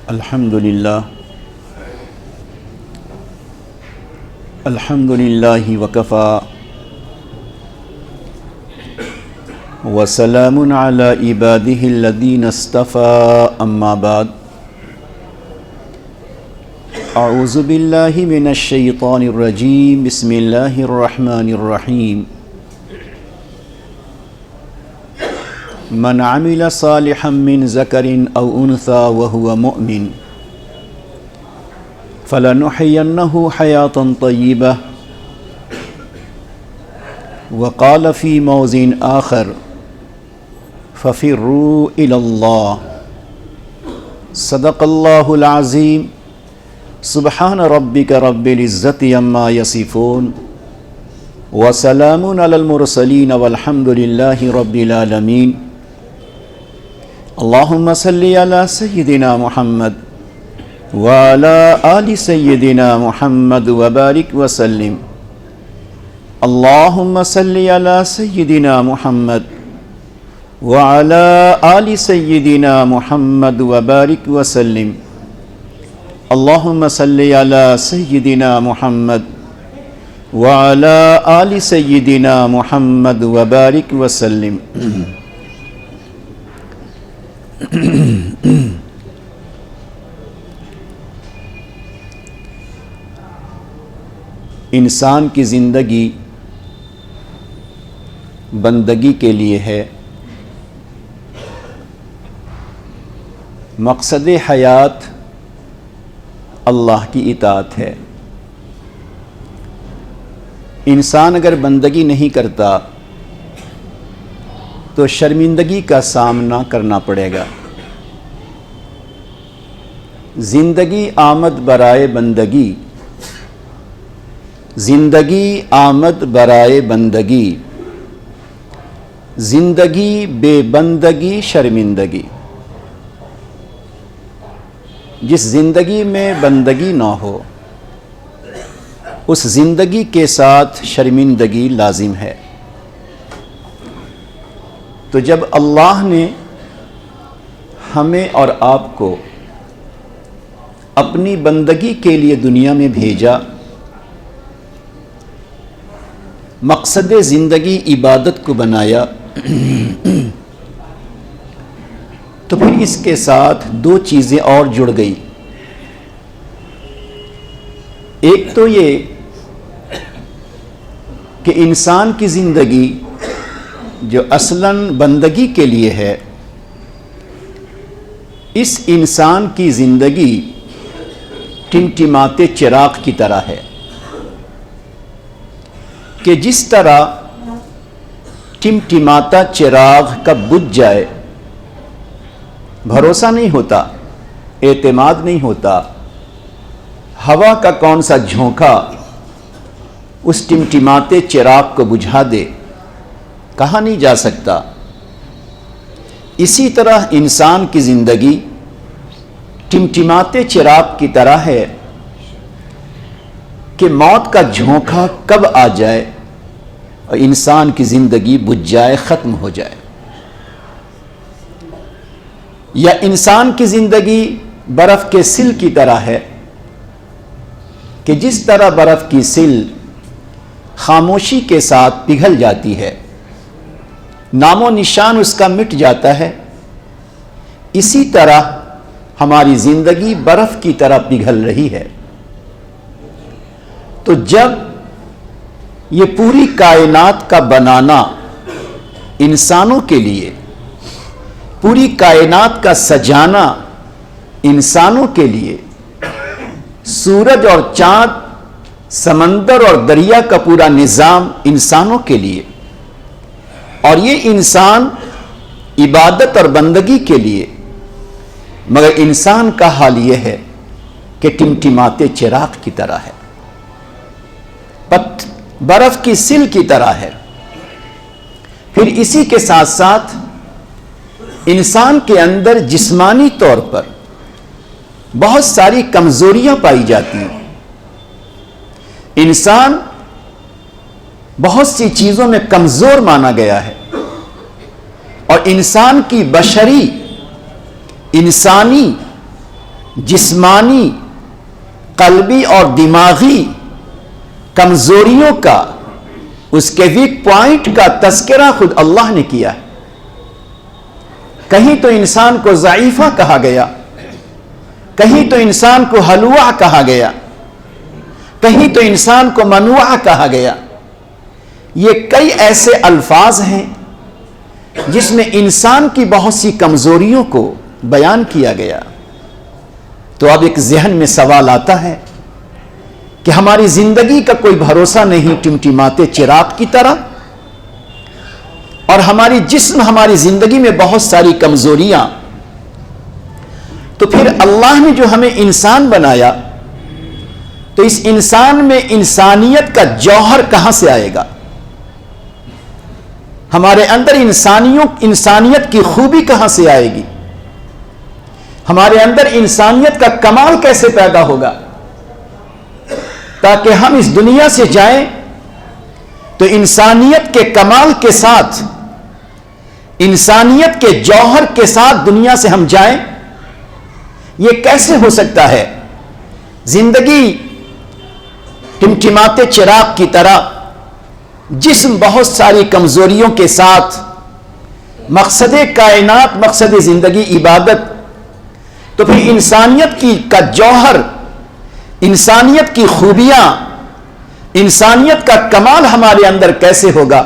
الحمدللہ وکفا وسلام علی عبادہ الذین اصطفى اما بعد اعوذ باللہ من الشیطان الرجیم بسم اللہ الرحمن الرحیم من عمل صالحا من ذکر او انثى وهو مؤمن فلنحینہ حیاتا طیبہ وقال فی موضع آخر ففروا الی اللہ صدق اللہ العظیم سبحان ربک رب العزت عما یصفون وسلام علی المرسلین والحمد للہ رب العالمین اللہم صلی علی سیدنا محمد وعلى آل سيدنا محمد وبارك وسلم اللهم صل على سيدنا محمد وعلى آل سيدنا محمد وبارك وسلم اللهم صل على سيدنا محمد وعلى آل سيدنا محمد وبارك وسلم انسان کی زندگی بندگی کے لیے ہے، مقصد حیات اللہ کی اطاعت ہے۔ انسان اگر بندگی نہیں کرتا تو شرمندگی کا سامنا کرنا پڑے گا۔ زندگی آمد برائے بندگی، زندگی آمد برائے بندگی، زندگی بے بندگی شرمندگی۔ جس زندگی میں بندگی نہ ہو اس زندگی کے ساتھ شرمندگی لازم ہے۔ تو جب اللہ نے ہمیں اور آپ کو اپنی بندگی کے لیے دنیا میں بھیجا، مقصد زندگی عبادت کو بنایا، تو پھر اس کے ساتھ دو چیزیں اور جڑ گئی۔ ایک تو یہ کہ انسان کی زندگی جو اصلاً بندگی کے لیے ہے، اس انسان کی زندگی ٹمٹماتے چراغ کی طرح ہے کہ جس طرح ٹمٹماتا چراغ کب بجھ جائے بھروسہ نہیں ہوتا، اعتماد نہیں ہوتا، ہوا کا کون سا جھونکا اس ٹمٹماتے چراغ کو بجھا دے، کہا نہیں جا سکتا۔ اسی طرح انسان کی زندگی ٹمٹماتے چراغ کی طرح ہے کہ موت کا جھونکا کب آ جائے اور انسان کی زندگی بجھ جائے، ختم ہو جائے۔ یا انسان کی زندگی برف کے سل کی طرح ہے کہ جس طرح برف کی سل خاموشی کے ساتھ پگھل جاتی ہے، نام و نشان اس کا مٹ جاتا ہے، اسی طرح ہماری زندگی برف کی طرح پگھل رہی ہے۔ تو جب یہ پوری کائنات کا بنانا انسانوں کے لیے، پوری کائنات کا سجانا انسانوں کے لیے، سورج اور چاند، سمندر اور دریا کا پورا نظام انسانوں کے لیے، اور یہ انسان عبادت اور بندگی کے لیے، مگر انسان کا حال یہ ہے کہ ٹمٹماتے چراغ کی طرح ہے، برف کی سل کی طرح ہے۔ پھر اسی کے ساتھ ساتھ انسان کے اندر جسمانی طور پر بہت ساری کمزوریاں پائی جاتی ہیں۔ انسان بہت سی چیزوں میں کمزور مانا گیا ہے، اور انسان کی بشری انسانی جسمانی، قلبی اور دماغی کمزوریوں کا، اس کے ویک پوائنٹ کا تذکرہ خود اللہ نے کیا ہے۔ کہیں تو انسان کو ضعیفہ کہا گیا، کہیں تو انسان کو ہلوع کہا گیا، کہیں تو انسان کو منوع کہا گیا۔ یہ کئی ایسے الفاظ ہیں جس میں انسان کی بہت سی کمزوریوں کو بیان کیا گیا۔ تو اب ایک ذہن میں سوال آتا ہے کہ ہماری زندگی کا کوئی بھروسہ نہیں، ٹمٹماتے چراغ کی طرح، اور ہماری جسم، ہماری زندگی میں بہت ساری کمزوریاں، تو پھر اللہ نے جو ہمیں انسان بنایا، تو اس انسان میں انسانیت کا جوہر کہاں سے آئے گا؟ ہمارے اندر انسانیت کی خوبی کہاں سے آئے گی؟ ہمارے اندر انسانیت کا کمال کیسے پیدا ہوگا؟ تاکہ ہم اس دنیا سے جائیں تو انسانیت کے کمال کے ساتھ، انسانیت کے جوہر کے ساتھ دنیا سے ہم جائیں، یہ کیسے ہو سکتا ہے؟ زندگی ٹمٹماتے چراغ کی طرح، جسم بہت ساری کمزوریوں کے ساتھ، مقصد کائنات، مقصد زندگی عبادت، تو پھر انسانیت کا جوہر، انسانیت کی خوبیاں، انسانیت کا کمال ہمارے اندر کیسے ہوگا؟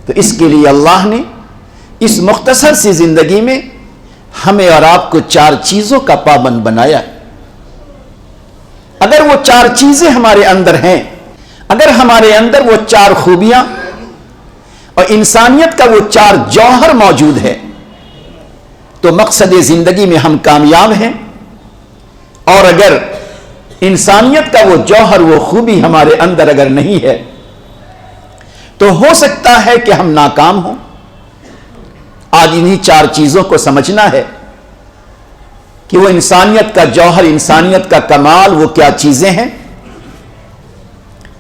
تو اس کے لیے اللہ نے اس مختصر سی زندگی میں ہمیں اور آپ کو 4 چیزوں کا پابند بنایا ہے۔ اگر وہ 4 چیزیں ہمارے اندر ہیں، اگر ہمارے اندر وہ 4 خوبیاں اور انسانیت کا وہ 4 جوہر موجود ہے، تو مقصد زندگی میں ہم کامیاب ہیں۔ اور اگر انسانیت کا وہ جوہر، وہ خوبی ہمارے اندر اگر نہیں ہے، تو ہو سکتا ہے کہ ہم ناکام ہوں۔ آج انہی 4 چیزوں کو سمجھنا ہے کہ وہ انسانیت کا جوہر، انسانیت کا کمال وہ کیا چیزیں ہیں۔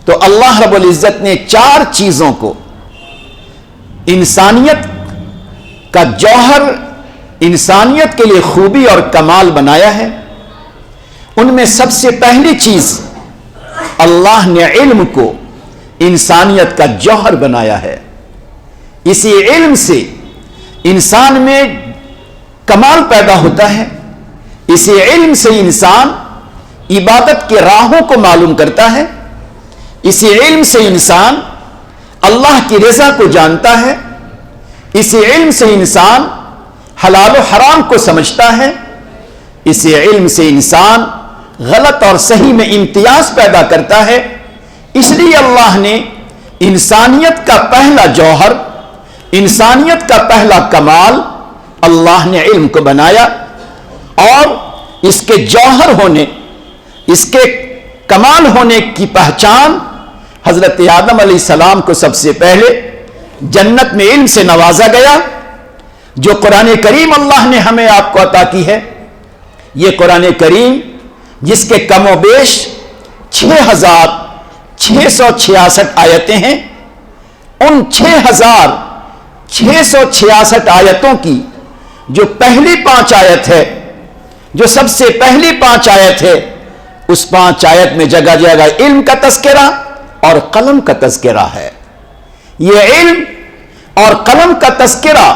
تو اللہ رب العزت نے 4 چیزوں کو انسانیت کا جوہر، انسانیت کے لیے خوبی اور کمال بنایا ہے۔ ان میں سب سے پہلی چیز، اللہ نے علم کو انسانیت کا جوہر بنایا ہے۔ اسی علم سے انسان میں کمال پیدا ہوتا ہے، اسی علم سے انسان عبادت کے راہوں کو معلوم کرتا ہے، اسی علم سے انسان اللہ کی رضا کو جانتا ہے، اسی علم سے انسان حلال و حرام کو سمجھتا ہے، اسی علم سے انسان غلط اور صحیح میں امتیاز پیدا کرتا ہے۔ اس لیے اللہ نے انسانیت کا پہلا جوہر، انسانیت کا پہلا کمال اللہ نے علم کو بنایا، اور اس کے جوہر ہونے، اس کے کمال ہونے کی پہچان حضرت آدم علیہ السلام کو سب سے پہلے جنت میں علم سے نوازا گیا، جو قرآن کریم اللہ نے ہمیں آپ کو عطا کی ہے۔ یہ قرآن کریم جس کے کم و بیش 6666 آیتیں ہیں، ان 6666 آیتوں کی جو پہلی 5 آیت ہے، جو سب سے پہلی 5 آیت ہے، اس 5 آیت میں جگہ جگہ علم کا تذکرہ اور قلم کا تذکرہ ہے۔ یہ علم اور قلم کا تذکرہ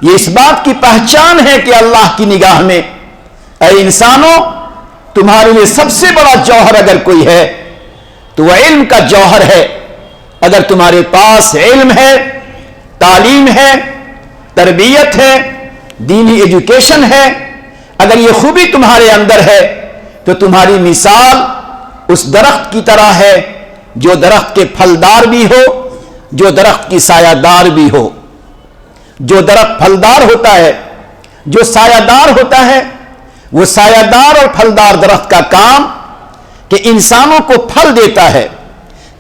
یہ اس بات کی پہچان ہے کہ اللہ کی نگاہ میں، اے انسانوں، تمہارے لیے سب سے بڑا جوہر اگر کوئی ہے تو وہ علم کا جوہر ہے۔ اگر تمہارے پاس علم ہے، تعلیم ہے، تربیت ہے، دینی ایجوکیشن ہے، اگر یہ خوبی تمہارے اندر ہے تو تمہاری مثال اس درخت کی طرح ہے جو درخت کے پھلدار بھی ہو، جو درخت کی سایہ دار بھی ہو۔ جو درخت پھلدار ہوتا ہے، جو سایہ دار ہوتا ہے، وہ سایہ دار اور پھلدار درخت کا کام کہ انسانوں کو پھل دیتا ہے،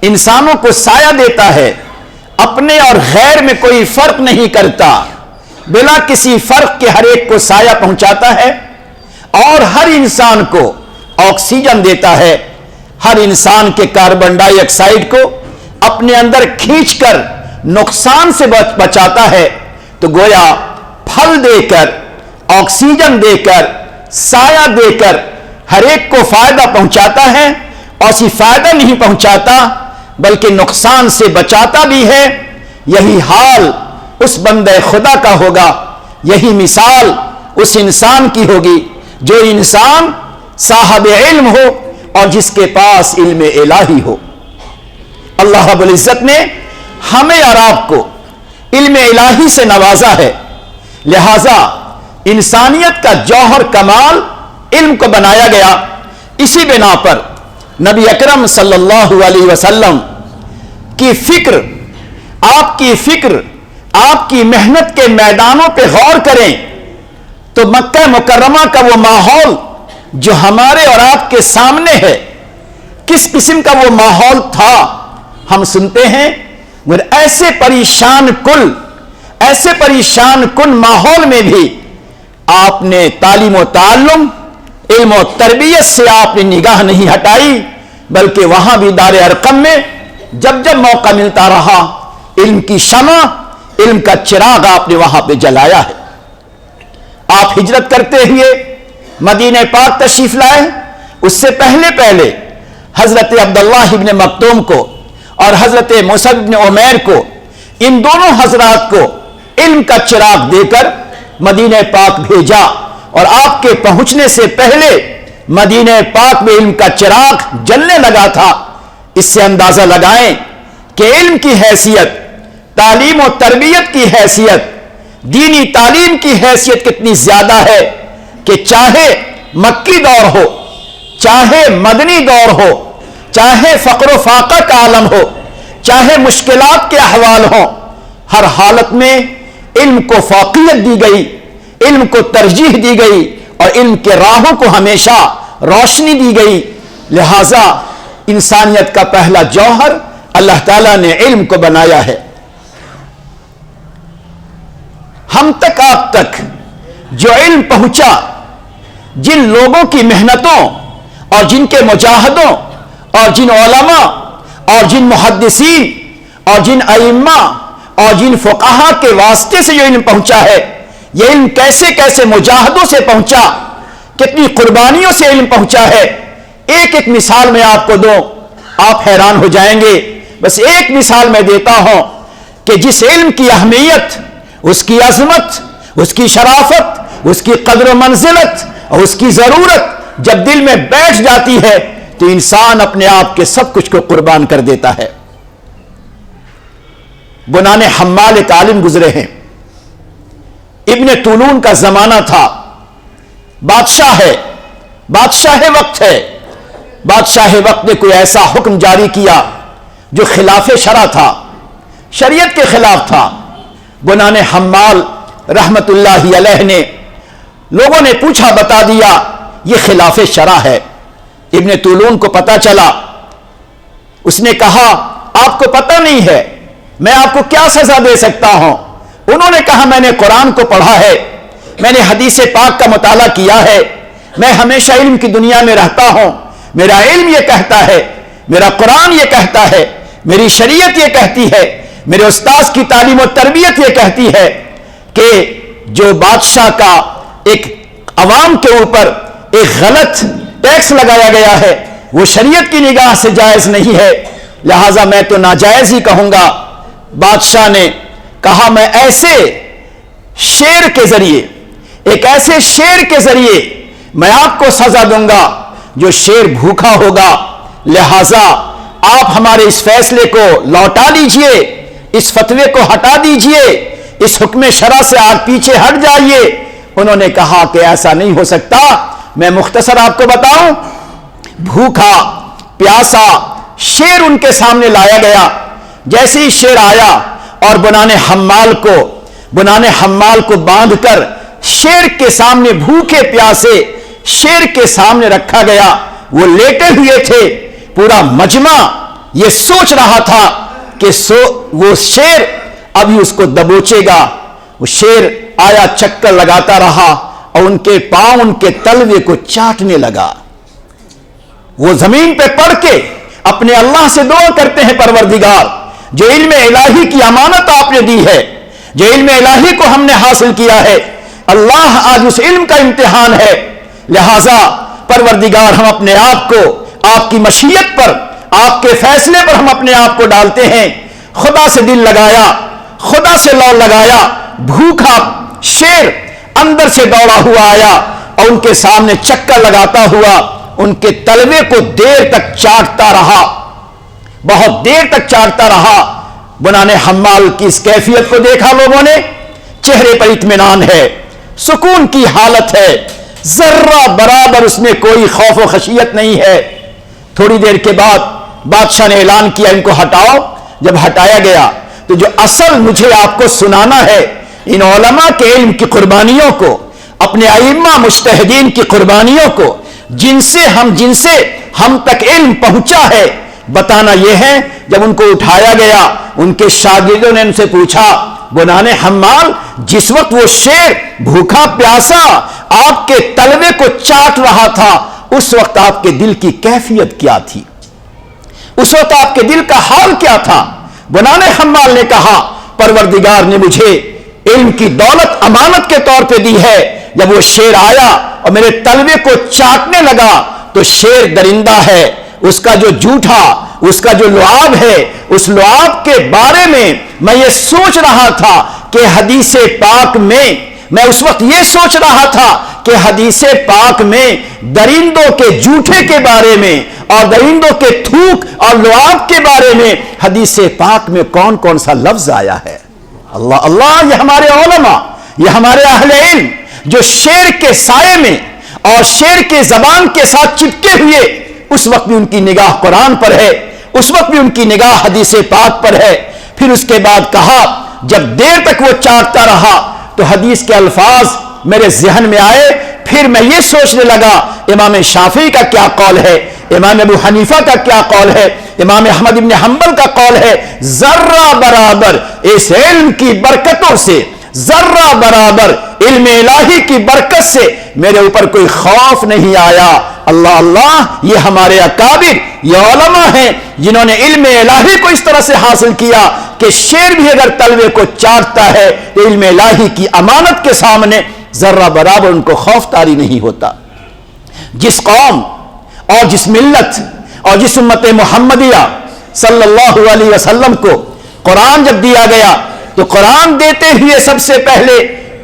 انسانوں کو سایہ دیتا ہے، اپنے اور غیر میں کوئی فرق نہیں کرتا، بلا کسی فرق کے ہر ایک کو سایہ پہنچاتا ہے، اور ہر انسان کو آکسیجن دیتا ہے، ہر انسان کے کاربن ڈائی آکسائڈ کو اپنے اندر کھینچ کر نقصان سے بچاتا ہے۔ تو گویا پھل دے کر، آکسیجن دے کر، سایہ دے کر ہر ایک کو فائدہ پہنچاتا ہے، اور صرف فائدہ نہیں پہنچاتا بلکہ نقصان سے بچاتا بھی ہے۔ یہی حال اس بندے خدا کا ہوگا، یہی مثال اس انسان کی ہوگی جو انسان صاحب علم ہو اور جس کے پاس علم الہی ہو۔ اللہ رب العزت نے ہمیں اور آپ کو علم الہی سے نوازا ہے، لہذا انسانیت کا جوہر کمال علم کو بنایا گیا۔ اسی بنا پر نبی اکرم صلی اللہ علیہ وسلم کی فکر، آپ کی محنت کے میدانوں پہ غور کریں تو مکہ مکرمہ کا وہ ماحول جو ہمارے اور آپ کے سامنے ہے، کس قسم کا وہ ماحول تھا ہم سنتے ہیں، مگر ایسے پریشان کن ماحول میں بھی آپ نے تعلیم و تعلم، علم و تربیت سے آپ نے نگاہ نہیں ہٹائی، بلکہ وہاں بھی دار ارقم میں جب جب موقع ملتا رہا علم کی شمع، علم کا چراغ آپ نے وہاں پہ جلایا ہے۔ آپ ہجرت کرتے ہوئے مدینہ پاک تشریف لائے، اس سے پہلے حضرت عبداللہ ابن مکتوم کو اور حضرت مصعب ابن عمیر کو، ان دونوں حضرات کو علم کا چراغ دے کر مدینہ پاک بھیجا، اور آپ کے پہنچنے سے پہلے مدینہ پاک میں علم کا چراغ جلنے لگا تھا۔ اس سے اندازہ لگائیں کہ علم کی حیثیت، تعلیم و تربیت کی حیثیت، دینی تعلیم کی حیثیت کتنی زیادہ ہے کہ چاہے مکی دور ہو، چاہے مدنی دور ہو، چاہے فقر و فاقہ کا عالم ہو، چاہے مشکلات کے احوال ہوں، ہر حالت میں علم کو فوقیت دی گئی، علم کو ترجیح دی گئی، اور علم کے راہوں کو ہمیشہ روشنی دی گئی۔ لہذا انسانیت کا پہلا جوہر اللہ تعالیٰ نے علم کو بنایا ہے۔ ہم تک، آپ تک جو علم پہنچا، جن لوگوں کی محنتوں اور جن کے مجاہدوں اور جن علماء اور جن محدثین اور جن ائمہ اور جن فقہا کے واسطے سے جو علم پہنچا ہے، یہ علم کیسے کیسے مجاہدوں سے پہنچا، کتنی قربانیوں سے علم پہنچا ہے۔ ایک ایک مثال میں آپ کو دوں، آپ حیران ہو جائیں گے۔ بس ایک مثال میں دیتا ہوں کہ جس علم کی اہمیت، اس کی عظمت، اس کی شرافت، اس کی قدر و منزلت اور اس کی ضرورت جب دل میں بیٹھ جاتی ہے تو انسان اپنے آپ کے سب کچھ کو قربان کر دیتا ہے۔ بنان حمال ایک عالم گزرے ہیں، ابن طولون کا زمانہ تھا، بادشاہ ہے، بادشاہ وقت ہے۔ بادشاہ وقت نے کوئی ایسا حکم جاری کیا جو خلاف شرع تھا، شریعت کے خلاف تھا۔ بنان حمال رحمت اللہ علیہ نے، لوگوں نے پوچھا، بتا دیا یہ خلاف شرع ہے۔ ابن طولون کو پتا چلا، اس نے کہا آپ کو پتہ نہیں ہے، میں آپ کو کیا سزا دے سکتا ہوں؟ انہوں نے کہا میں نے قرآن کو پڑھا ہے، میں نے حدیث پاک کا مطالعہ کیا ہے، میں ہمیشہ علم کی دنیا میں رہتا ہوں، میرا علم یہ کہتا ہے، میرا قرآن یہ کہتا ہے، میری شریعت یہ کہتی ہے، میرے استاذ کی تعلیم و تربیت یہ کہتی ہے کہ جو بادشاہ کا ایک عوام کے اوپر ایک غلط ٹیکس لگایا گیا ہے وہ شریعت کی نگاہ سے جائز نہیں ہے، لہٰذا میں تو ناجائز ہی کہوں گا۔ بادشاہ نے کہا میں ایسے شیر کے ذریعے، ایک ایسے شیر کے ذریعے میں آپ کو سزا دوں گا جو شیر بھوکا ہوگا، لہٰذا آپ ہمارے اس فیصلے کو لوٹا لیجئے، اس فتوے کو ہٹا دیجئے، اس حکم شرع سے آپ پیچھے ہٹ جائیے۔ انہوں نے کہا کہ ایسا نہیں ہو سکتا، میں مختصر آپ کو بتاؤں، بھوکا پیاسا شیر ان کے سامنے لایا گیا۔ جیسے ہی شیر آیا اور بنان حمال کو باندھ کر شیر کے سامنے، بھوکے پیاسے شیر کے سامنے رکھا گیا، وہ لیٹے ہوئے تھے۔ پورا مجمع یہ سوچ رہا تھا کہ وہ شیر ابھی اس کو دبوچے گا۔ وہ شیر آیا، چکر لگاتا رہا اور ان کے پاؤں، ان کے تلوے کو چاٹنے لگا۔ وہ زمین پہ پڑ کے اپنے اللہ سے دعا کرتے ہیں، پروردگار جو علم الہی کی امانت آپ نے دی ہے، جو علم الہی کو ہم نے حاصل کیا ہے، اللہ آج اس علم کا امتحان ہے لہذا پروردگار ہم اپنے آپ کو آپ کی مشیت پر، آپ کے فیصلے پر ہم اپنے آپ کو ڈالتے ہیں۔ خدا سے دل لگایا، خدا سے لو لگایا، بھوکا شیر اندر سے دوڑا ہوا آیا اور ان کے سامنے چکر لگاتا ہوا ان کے تلوے کو دیر تک چاٹتا رہا، بہت دیر تک چاٹتا رہا۔ بنانے حمال کی اس کیفیت کو دیکھا لوگوں نے، چہرے پر اطمینان ہے، سکون کی حالت ہے، ذرہ برابر اس میں کوئی خوف و خشیت نہیں ہے۔ تھوڑی دیر کے بعد بادشاہ نے اعلان کیا ان کو ہٹاؤ۔ جب ہٹایا گیا تو جو اصل مجھے آپ کو سنانا ہے ان علماء کے علم کی قربانیوں کو، اپنے ائمہ مجتہدین کی قربانیوں کو، جن سے ہم تک علم پہنچا ہے، بتانا یہ ہے جب ان کو اٹھایا گیا ان کے شاگردوں نے ان سے پوچھا بنانے حمال جس وقت وہ شیر بھوکا پیاسا آپ کے تلوے کو چاٹ رہا تھا اس وقت آپ کے دل کی کیفیت کیا تھی؟ اس وقت آپ کے دل کا حال کیا تھا؟ بنانے حمال نے کہا پروردگار نے مجھے علم کی دولت امانت کے طور پہ دی ہے۔ جب وہ شیر آیا اور میرے تلوے کو چاٹنے لگا تو شیر درندہ ہے، اس کا جو جھوٹا، اس کا جو لعاب ہے، اس لعاب کے بارے میں یہ سوچ رہا تھا کہ حدیث پاک میں اس وقت یہ سوچ رہا تھا کہ حدیث پاک میں درندوں کے جھوٹے کے بارے میں اور درندوں کے تھوک اور لعاب کے بارے میں حدیث پاک میں کون کون سا لفظ آیا ہے۔ اللہ اللہ، یہ ہمارے علماء، یہ ہمارے اہل علم جو شیر کے سائے میں اور شیر کے زبان کے ساتھ چپکے ہوئے، اس وقت بھی ان کی نگاہ قرآن پر ہے، اس وقت بھی ان کی نگاہ حدیث پاک پر ہے۔ پھر اس کے بعد کہا جب دیر تک وہ چاٹتا رہا تو حدیث کے الفاظ میرے ذہن میں آئے، پھر میں یہ سوچنے لگا امام شافعی کا کیا قول ہے، امام ابو حنیفہ کا کیا قول ہے، امام احمد بن حنبل کا قول ہے۔ ذرہ برابر اس علم کی برکتوں سے، ذرہ برابر علم الہی کی برکت سے میرے اوپر کوئی خوف نہیں آیا۔ اللہ اللہ، یہ ہمارے اکابر، یہ علماء ہیں جنہوں نے علم الہی کو اس طرح سے حاصل کیا کہ شیر بھی اگر تلوے کو چاٹتا ہے تو علم الہی کی امانت کے سامنے ذرہ برابر ان کو خوف طاری نہیں ہوتا۔ جس قوم اور جس ملت اور جس امت محمدیہ صلی اللہ علیہ وسلم کو قرآن جب دیا گیا تو قرآن دیتے ہوئے سب سے پہلے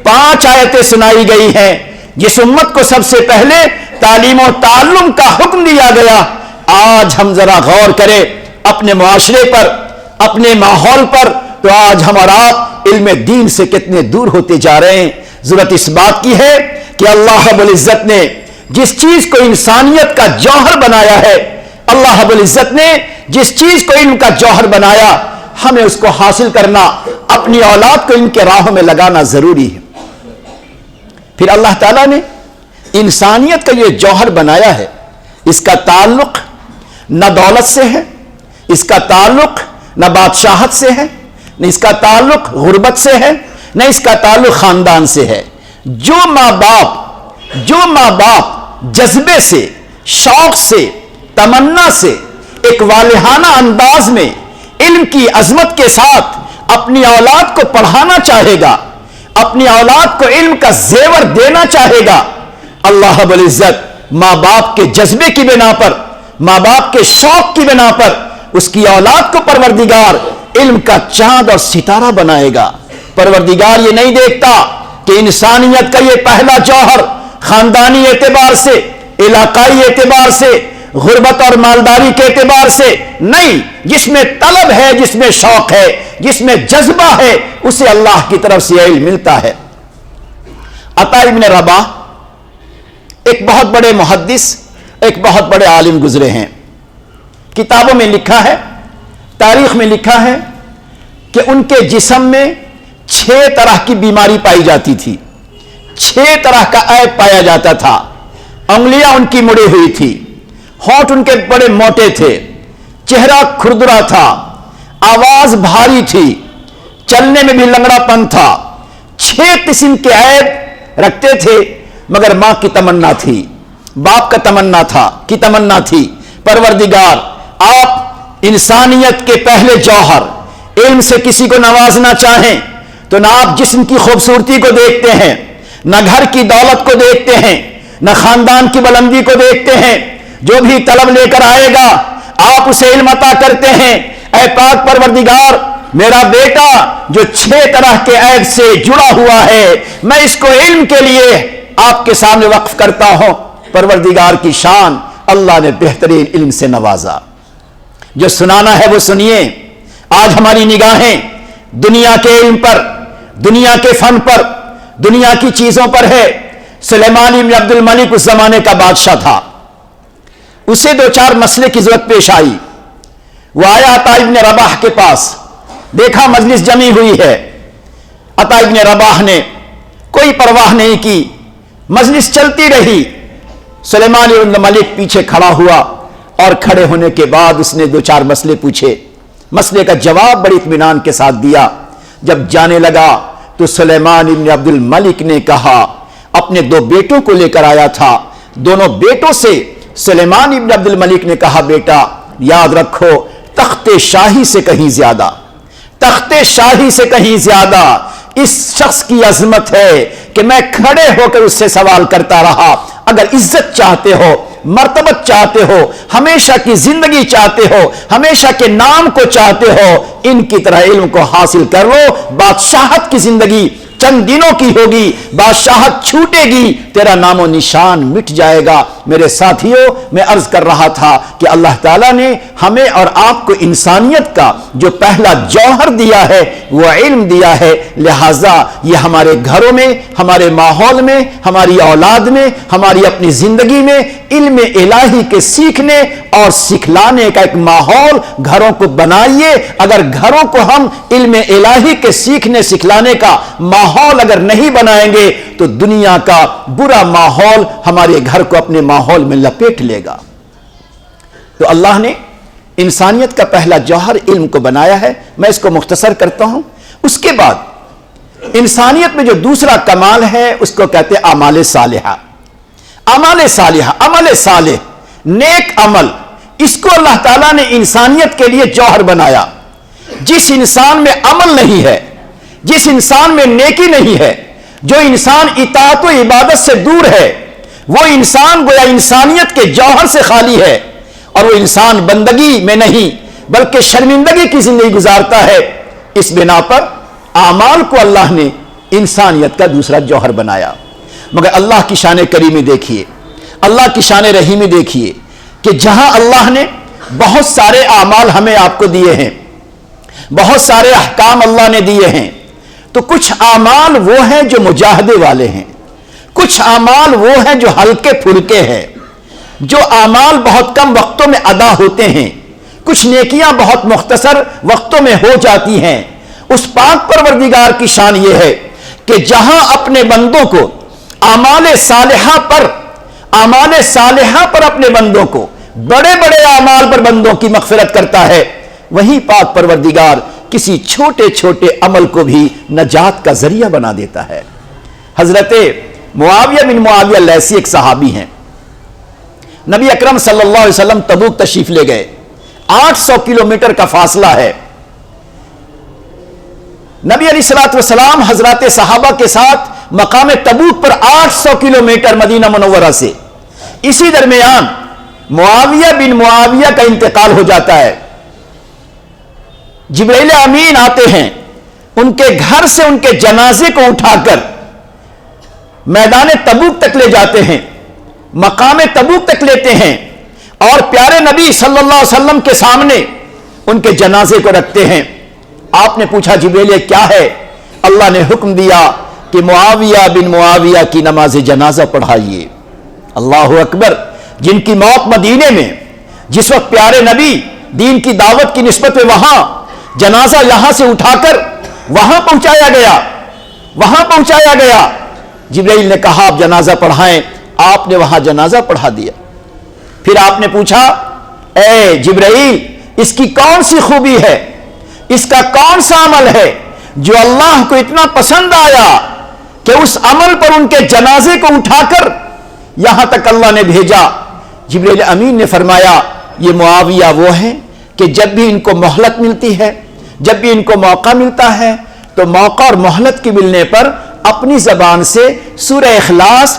5 آیتیں سنائی گئی ہیں۔ جس امت کو سب سے پہلے تعلیم و تعلم کا حکم دیا گیا، آج ہم ذرا غور کریں اپنے معاشرے پر، اپنے ماحول پر، تو آج ہم اور آپ علم دین سے کتنے دور ہوتے جا رہے ہیں۔ ضرورت اس بات کی ہے کہ اللہ رب العزت نے جس چیز کو انسانیت کا جوہر بنایا ہے، اللہ رب العزت نے جس چیز کو علم کا جوہر بنایا، ہمیں اس کو حاصل کرنا، اپنی اولاد کو ان کے راہوں میں لگانا ضروری ہے۔ پھر اللہ تعالیٰ نے انسانیت کا یہ جوہر بنایا ہے، اس کا تعلق نہ دولت سے ہے، اس کا تعلق نہ بادشاہت سے ہے، نہ اس کا تعلق غربت سے ہے، نہ اس کا تعلق خاندان سے ہے۔ جو ماں باپ جذبے سے، شوق سے، تمنا سے ایک والہانہ انداز میں علم کی عظمت کے ساتھ اپنی اولاد کو پڑھانا چاہے گا، اپنی اولاد کو علم کا زیور دینا چاہے گا، اللہ رب العزت ماں باپ کے جذبے کی بنا پر، ماں باپ کے شوق کی بنا پر اس کی اولاد کو پروردگار علم کا چاند اور ستارہ بنائے گا۔ پروردگار یہ نہیں دیکھتا کہ انسانیت کا یہ پہلا جوہر خاندانی اعتبار سے، علاقائی اعتبار سے، غربت اور مالداری کے اعتبار سے نہیں، جس میں طلب ہے، جس میں شوق ہے، جس میں جذبہ ہے، اسے اللہ کی طرف سے علم ملتا ہے۔ عطا ابن رباح ایک بہت بڑے محدث، ایک بہت بڑے عالم گزرے ہیں۔ کتابوں میں لکھا ہے، تاریخ میں لکھا ہے کہ ان کے جسم میں 6 طرح کی بیماری پائی جاتی تھی، 6 طرح کا عیب پایا جاتا تھا۔ انگلیاں ان کی مڑی ہوئی تھی، ہونٹ ان کے بڑے موٹے تھے، چہرہ کھردرا تھا، آواز بھاری تھی، چلنے میں بھی لنگڑا پن تھا۔ 6 قسم کے عیب رکھتے تھے، مگر ماں کی تمنا تھی، باپ کا تمنا تھی، پروردگار آپ انسانیت کے پہلے جوہر علم سے کسی کو نوازنا چاہیں تو نہ آپ جسم کی خوبصورتی کو دیکھتے ہیں، نہ گھر کی دولت کو دیکھتے ہیں، نہ خاندان کی بلندی کو دیکھتے ہیں. جو بھی طلب لے کر آئے گا آپ اسے علم عطا کرتے ہیں. اے پاک پروردگار، میرا بیٹا جو 6 طرح کے عیب سے جڑا ہوا ہے، میں اس کو علم کے لیے آپ کے سامنے وقف کرتا ہوں. پروردگار کی شان، اللہ نے بہترین علم سے نوازا. جو سنانا ہے وہ سنیے. آج ہماری نگاہیں دنیا کے علم پر، دنیا کے فن پر، دنیا کی چیزوں پر ہے. سلیمان بن عبد الملک اس زمانے کا بادشاہ تھا. اسے 2-4 مسئلے کی ضرورت پیش آئی. وہ آیا عطا ابن رباح کے پاس، دیکھا مجلس جمی ہوئی ہے. عطا ابن رباح نے کوئی پرواہ نہیں کی، مجلس چلتی رہی. سلیمان بن ملک پیچھے کھڑا ہوا اور کھڑے ہونے کے بعد اس نے 2-4 مسئلے پوچھے. مسئلے کا جواب بڑی اطمینان کے ساتھ دیا. جب جانے لگا تو سلیمان بن عبد الملک نے کہا، اپنے 2 بیٹوں کو لے کر آیا تھا. دونوں بیٹوں سے سلیمان بن عبد الملک نے کہا، بیٹا یاد رکھو، تخت شاہی سے کہیں زیادہ، تخت شاہی سے کہیں زیادہ اس شخص کی عظمت ہے کہ میں کھڑے ہو کر اس سے سوال کرتا رہا. اگر عزت چاہتے ہو، مرتبت چاہتے ہو، ہمیشہ کی زندگی چاہتے ہو، ہمیشہ کے نام کو چاہتے ہو، ان کی طرح علم کو حاصل کر لو. بادشاہت کی زندگی چند دنوں کی ہوگی، بادشاہت چھوٹے گی، تیرا نام و نشان مٹ جائے گا. میرے ساتھیوں، میں عرض کر رہا تھا کہ اللہ تعالیٰ نے ہمیں اور آپ کو انسانیت کا جو پہلا جوہر دیا ہے وہ علم دیا ہے. لہٰذا یہ ہمارے گھروں میں، ہمارے ماحول میں، ہماری اولاد میں، ہماری اپنی زندگی میں علم الہی کے سیکھنے اور سکھلانے کا ایک ماحول گھروں کو بنائیے. اگر گھروں کو ہم علم الہی کے سیکھنے سکھلانے کا ماحول اگر نہیں بنائیں گے تو دنیا کا برا ماحول ہمارے گھر کو اپنے ماحول میں لپیٹ لے گا. تو اللہ نے انسانیت کا پہلا جوہر علم کو بنایا ہے. میں اس کو مختصر کرتا ہوں. اس کے بعد انسانیت میں جو دوسرا کمال ہے اس کو کہتے ہیں اعمال صالحہ. عمل صالحہ، عمل صالح، نیک عمل، اس کو اللہ تعالیٰ نے انسانیت کے لیے جوہر بنایا. جس انسان میں عمل نہیں ہے، جس انسان میں نیکی نہیں ہے، جو انسان اطاعت و عبادت سے دور ہے، وہ انسان گویا انسانیت کے جوہر سے خالی ہے، اور وہ انسان بندگی میں نہیں بلکہ شرمندگی کی زندگی گزارتا ہے. اس بنا پر اعمال کو اللہ نے انسانیت کا دوسرا جوہر بنایا. مگر اللہ کی شان کریمی دیکھیے، اللہ کی شان رحیمی دیکھیے کہ جہاں اللہ نے بہت سارے اعمال ہمیں آپ کو دیے ہیں، بہت سارے احکام اللہ نے دیے ہیں، تو کچھ اعمال وہ ہیں جو مجاہدے والے ہیں، کچھ اعمال وہ ہیں جو ہلکے پھلکے ہیں، جو اعمال بہت کم وقتوں میں ادا ہوتے ہیں، کچھ نیکیاں بہت مختصر وقتوں میں ہو جاتی ہیں. اس پاک پروردگار کی شان یہ ہے کہ جہاں اپنے بندوں کو اعمال صالحہ پر اپنے بندوں کو بڑے بڑے اعمال پر بندوں کی مغفرت کرتا ہے، وہیں پاک پروردگار کسی چھوٹے چھوٹے عمل کو بھی نجات کا ذریعہ بنا دیتا ہے. حضرت معاویہ بن معاویہ لیثی ایک صحابی ہیں. نبی اکرم صلی اللہ علیہ وسلم تبوک تشریف لے گئے. 800 کلومیٹر کا فاصلہ ہے. نبی علیہ الصلوۃ والسلام حضرات صحابہ کے ساتھ مقام تبوک پر 800 کلومیٹر مدینہ منورہ سے. اسی درمیان معاویہ بن معاویہ کا انتقال ہو جاتا ہے. جبرائیل امین آتے ہیں، ان کے گھر سے ان کے جنازے کو اٹھا کر میدان تبوک تک لے جاتے ہیں، مقام تبوک تک لیتے ہیں، اور پیارے نبی صلی اللہ علیہ وسلم کے سامنے ان کے جنازے کو رکھتے ہیں. آپ نے پوچھا جبرائیل کیا ہے؟ اللہ نے حکم دیا کہ معاویہ بن معاویہ کی نماز جنازہ پڑھائیے. اللہ اکبر. جن کی موت مدینے میں، جس وقت پیارے نبی دین کی دعوت کی نسبت میں وہاں جنازہ یہاں سے اٹھا کر وہاں پہنچایا گیا. جبرائیل نے کہا آپ جنازہ پڑھائیں. آپ نے وہاں جنازہ پڑھا دیا. پھر آپ نے پوچھا اے جبرائیل اس کی کون سی خوبی ہے، اس کا کون سا عمل ہے جو اللہ کو اتنا پسند آیا کہ اس عمل پر ان کے جنازے کو اٹھا کر یہاں تک اللہ نے بھیجا؟ جبرائیل امین نے فرمایا یہ معاویہ وہ ہیں کہ جب بھی ان کو مہلت ملتی ہے، جب بھی ان کو موقع ملتا ہے، تو موقع اور مہلت کے ملنے پر اپنی زبان سے سورہ اخلاص